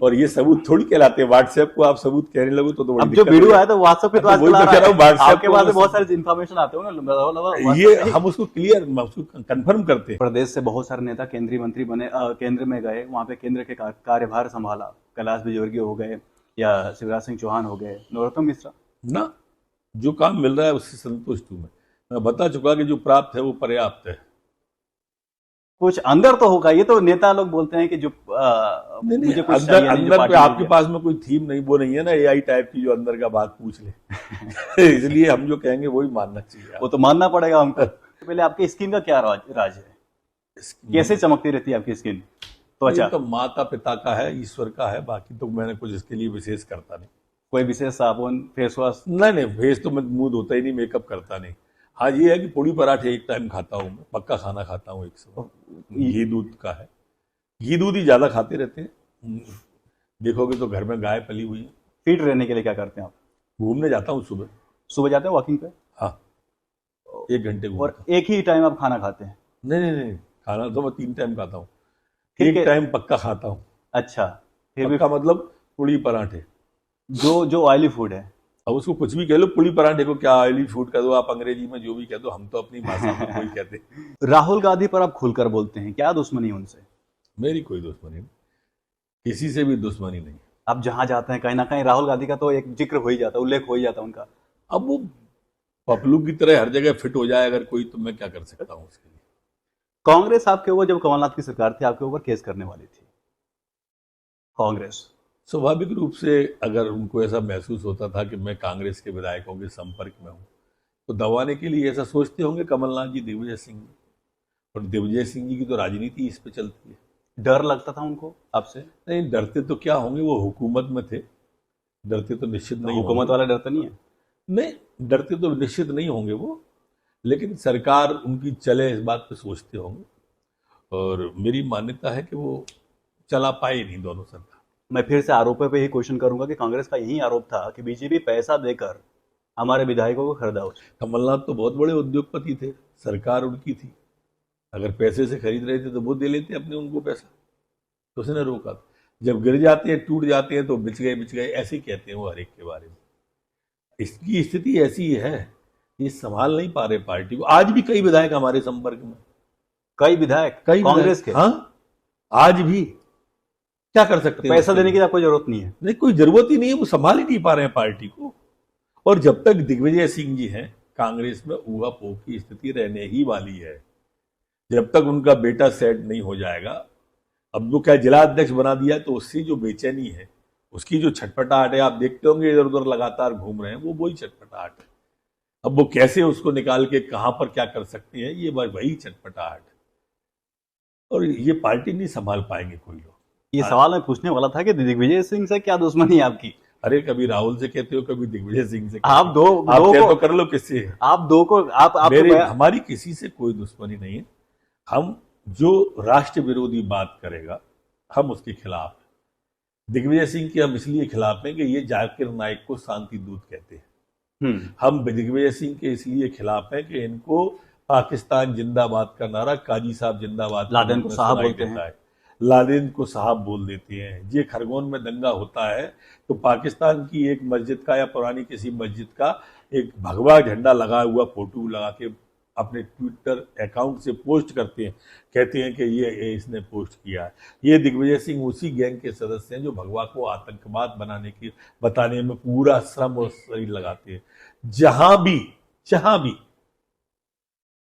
और ये सबूत थोड़ी कहलाते हैं। व्हाट्सएप को आप सबूत कहने लगो तो बड़ी अब जो दिक्कत वीडियो है। आया तो व्हाट्सएप पे तो वही तो कह रहा हूँ, WhatsApp आपके को पास बस- बहुत सारे इन्फॉर्मेशन आते होंगे। ये हम उसको क्लियर, उसको कंफर्म करते हैं। प्रदेश से बहुत सारे नेता केंद्रीय मंत्री बने, केंद्र में गए, वहां पे केंद्र के कार्यभार संभाला। कैलाश विजयवर्गीय हो गए या शिवराज सिंह चौहान हो गए, नरोत्तम मिश्रा। ना, जो काम मिल रहा है उससे संतुष्ट हूं मैं बता चुका कि जो प्राप्त है वो पर्याप्त है। कुछ अंदर तो होगा, ये तो नेता लोग बोलते हैं कि जो नहीं मुझे नहीं, कुछ अंदर चाहिए नहीं, जो अंदर पार्टी पे ने आपके दिया। पास में कोई थीम नहीं, वो नहीं है ना एआई टाइप की जो अंदर का बात पूछ ले। इसलिए हम जो कहेंगे वही मानना चाहिए। वो तो मानना पड़ेगा हमको। पहले आपकी स्किन का क्या राज है? कैसे चमकती रहती है आपकी स्किन, त्वचा? ये तो माता पिता का है, ईश्वर का है, बाकी तो मैंने कुछ इसके लिए विशेष करता नहीं। कोई विशेष साबुन, फेस वॉश? नहीं नहीं, फेस तो मैं मुंह धोता ही नहीं, मेकअप करता नहीं। हाँ ये है कि पूड़ी पराठे एक टाइम खाता हूँ मैं, पक्का खाना खाता हूँ एक समय। घी दूध का है, घी दूध ही ज्यादा खाते रहते हैं। देखोगे तो घर में गाय पली हुई है। फिट रहने के लिए क्या करते हैं आप? घूमने जाता हूँ सुबह। सुबह जाते हैं वॉकिंग पे? हाँ, 1 घंटे और घूमता। एक ही टाइम आप खाना खाते हैं? नहीं नहीं नहीं, खाना तो मैं 3 टाइम खाता हूँ। ठीक है। एक टाइम पक्का खाता हूँ। अच्छा, फिर भी पक्का मतलब पूड़ी पराठे। जो ऑयली फूड है, अब उसको कुछ भी कह लो, पूड़ी पराठे को क्या ऑयली फूड कह दो, आप अंग्रेजी में जो भी कह दो, हम तो अपनी भाषा में वही कहते हैं। राहुल गांधी पर आप खुलकर बोलते हैं, क्या दुश्मनी है उनसे? मेरी कोई दुश्मनी नहीं, किसी से भी दुश्मनी नहीं। आप जहां जाते हैं कहीं ना कहीं राहुल गांधी का तो एक जिक्र हो ही जाता है, उल्लेख हो ही जाता है उनका। अब वो पपलू की तरह हर जगह फिट हो जाए अगर कोई, तो मैं क्या कर सकता हूँ उसके लिए। कांग्रेस आपके ऊपर, जब कमलनाथ की सरकार थी, आपके ऊपर केस करने वाली थी कांग्रेस। स्वाभाविक रूप से अगर उनको ऐसा महसूस होता था कि मैं कांग्रेस के विधायकों के संपर्क में हूँ तो दबाने के लिए ऐसा सोचते होंगे कमलनाथ जी, दिग्विजय सिंह जी। और दिग्विजय सिंह जी की तो राजनीति इस पे चलती है। डर लगता था उनको आपसे? नहीं, डरते तो क्या होंगे, वो हुकूमत में थे, डरते तो निश्चित नहीं हुकूमत होंगे। वाला डरता नहीं है? नहीं, डरते तो निश्चित नहीं होंगे वो, लेकिन सरकार उनकी चले इस बात पे सोचते होंगे। और मेरी मान्यता है कि वो चला पाए नहीं दोनों सरकार। मैं फिर से आरोपों पे ही क्वेश्चन करूंगा कि कांग्रेस का यही आरोप था कि बीजेपी पैसा देकर हमारे विधायकों को खरीदा उसे। कमलनाथ तो बहुत बड़े उद्योगपति थे, सरकार उनकी थी, अगर पैसे से खरीद रहे थे तो वो दे लेते अपने उनको पैसा, तो उसने रोका था। जब गिर जाते हैं, टूट जाते हैं तो बिच गए ऐसे ही कहते हैं वो हर एक के बारे में। इसकी स्थिति ऐसी है, ये संभाल नहीं पा रहे पार्टी को। आज भी कई विधायक हमारे संपर्क में, कई विधायक कई कांग्रेस के? हाँ, आज भी। क्या कर सकते हैं? पैसा देने की आपको जरूरत नहीं है? नहीं, कोई जरूरत ही नहीं है, वो संभाल ही नहीं पा रहे हैं पार्टी को। और जब तक दिग्विजय सिंह जी हैं कांग्रेस में ऊहापोह की स्थिति रहने ही वाली है, जब तक उनका बेटा सेट नहीं हो जाएगा। अब वो क्या जिला अध्यक्ष बना दिया तो उससे जो बेचैनी है, उसकी जो छटपटाहट है, आप देखते होंगे इधर उधर लगातार घूम रहे हैं, वो वही छटपटाहट है। अब वो कैसे उसको निकाल के कहां पर क्या कर सकते हैं, ये वही छटपटाहट है। और ये पार्टी नहीं संभाल पाएंगे कोई लोग। ये सवाल मैं पूछने वाला था कि दिग्विजय सिंह से क्या दुश्मनी है आपकी? अरे कभी राहुल से कहते हो, कभी दिग्विजय सिंह से आप दो आप दो तय को तो कर लो किससे है। आप दो को आप हमारी किसी से कोई दुश्मनी नहीं है। हम जो राष्ट्र विरोधी बात करेगा हम उसके खिलाफ हैं। दिग्विजय सिंह के हम इसलिए खिलाफ हैं कि ये जाकिर नाइक को शांति दूत कहते हैं। हम दिग्विजय सिंह के इसलिए खिलाफ हैं कि इनको पाकिस्तान जिंदाबाद का नारा काजी साहब जिंदाबाद लादेन को साहब बोलते हैं। लादेन को साहब बोल देते हैं। ये खरगोन में दंगा होता है तो पाकिस्तान की एक मस्जिद का या पुरानी किसी मस्जिद का एक भगवा झंडा लगा हुआ फोटो लगा के अपने ट्विटर अकाउंट से पोस्ट करते हैं, कहते हैं कि ये इसने पोस्ट किया है। ये दिग्विजय सिंह उसी गैंग के सदस्य हैं जो भगवा को आतंकवाद बताने में पूरा श्रम और शरीर लगाते हैं। जहां भी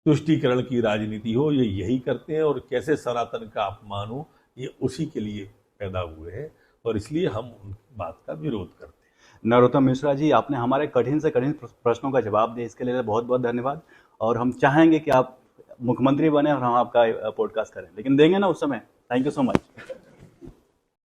तुष्टीकरण की राजनीति हो, ये यही करते हैं, और कैसे सनातन का अपमान हो, ये उसी के लिए पैदा हुए हैं, और इसलिए हम उनकी बात का विरोध करते हैं। नरोत्तम मिश्रा जी, आपने हमारे कठिन से कठिन प्रश्नों का जवाब दिया, इसके लिए बहुत बहुत धन्यवाद। और हम चाहेंगे कि आप मुख्यमंत्री बने और हम आपका पॉडकास्ट करें, लेकिन देंगे ना उस समय। Thank you so much.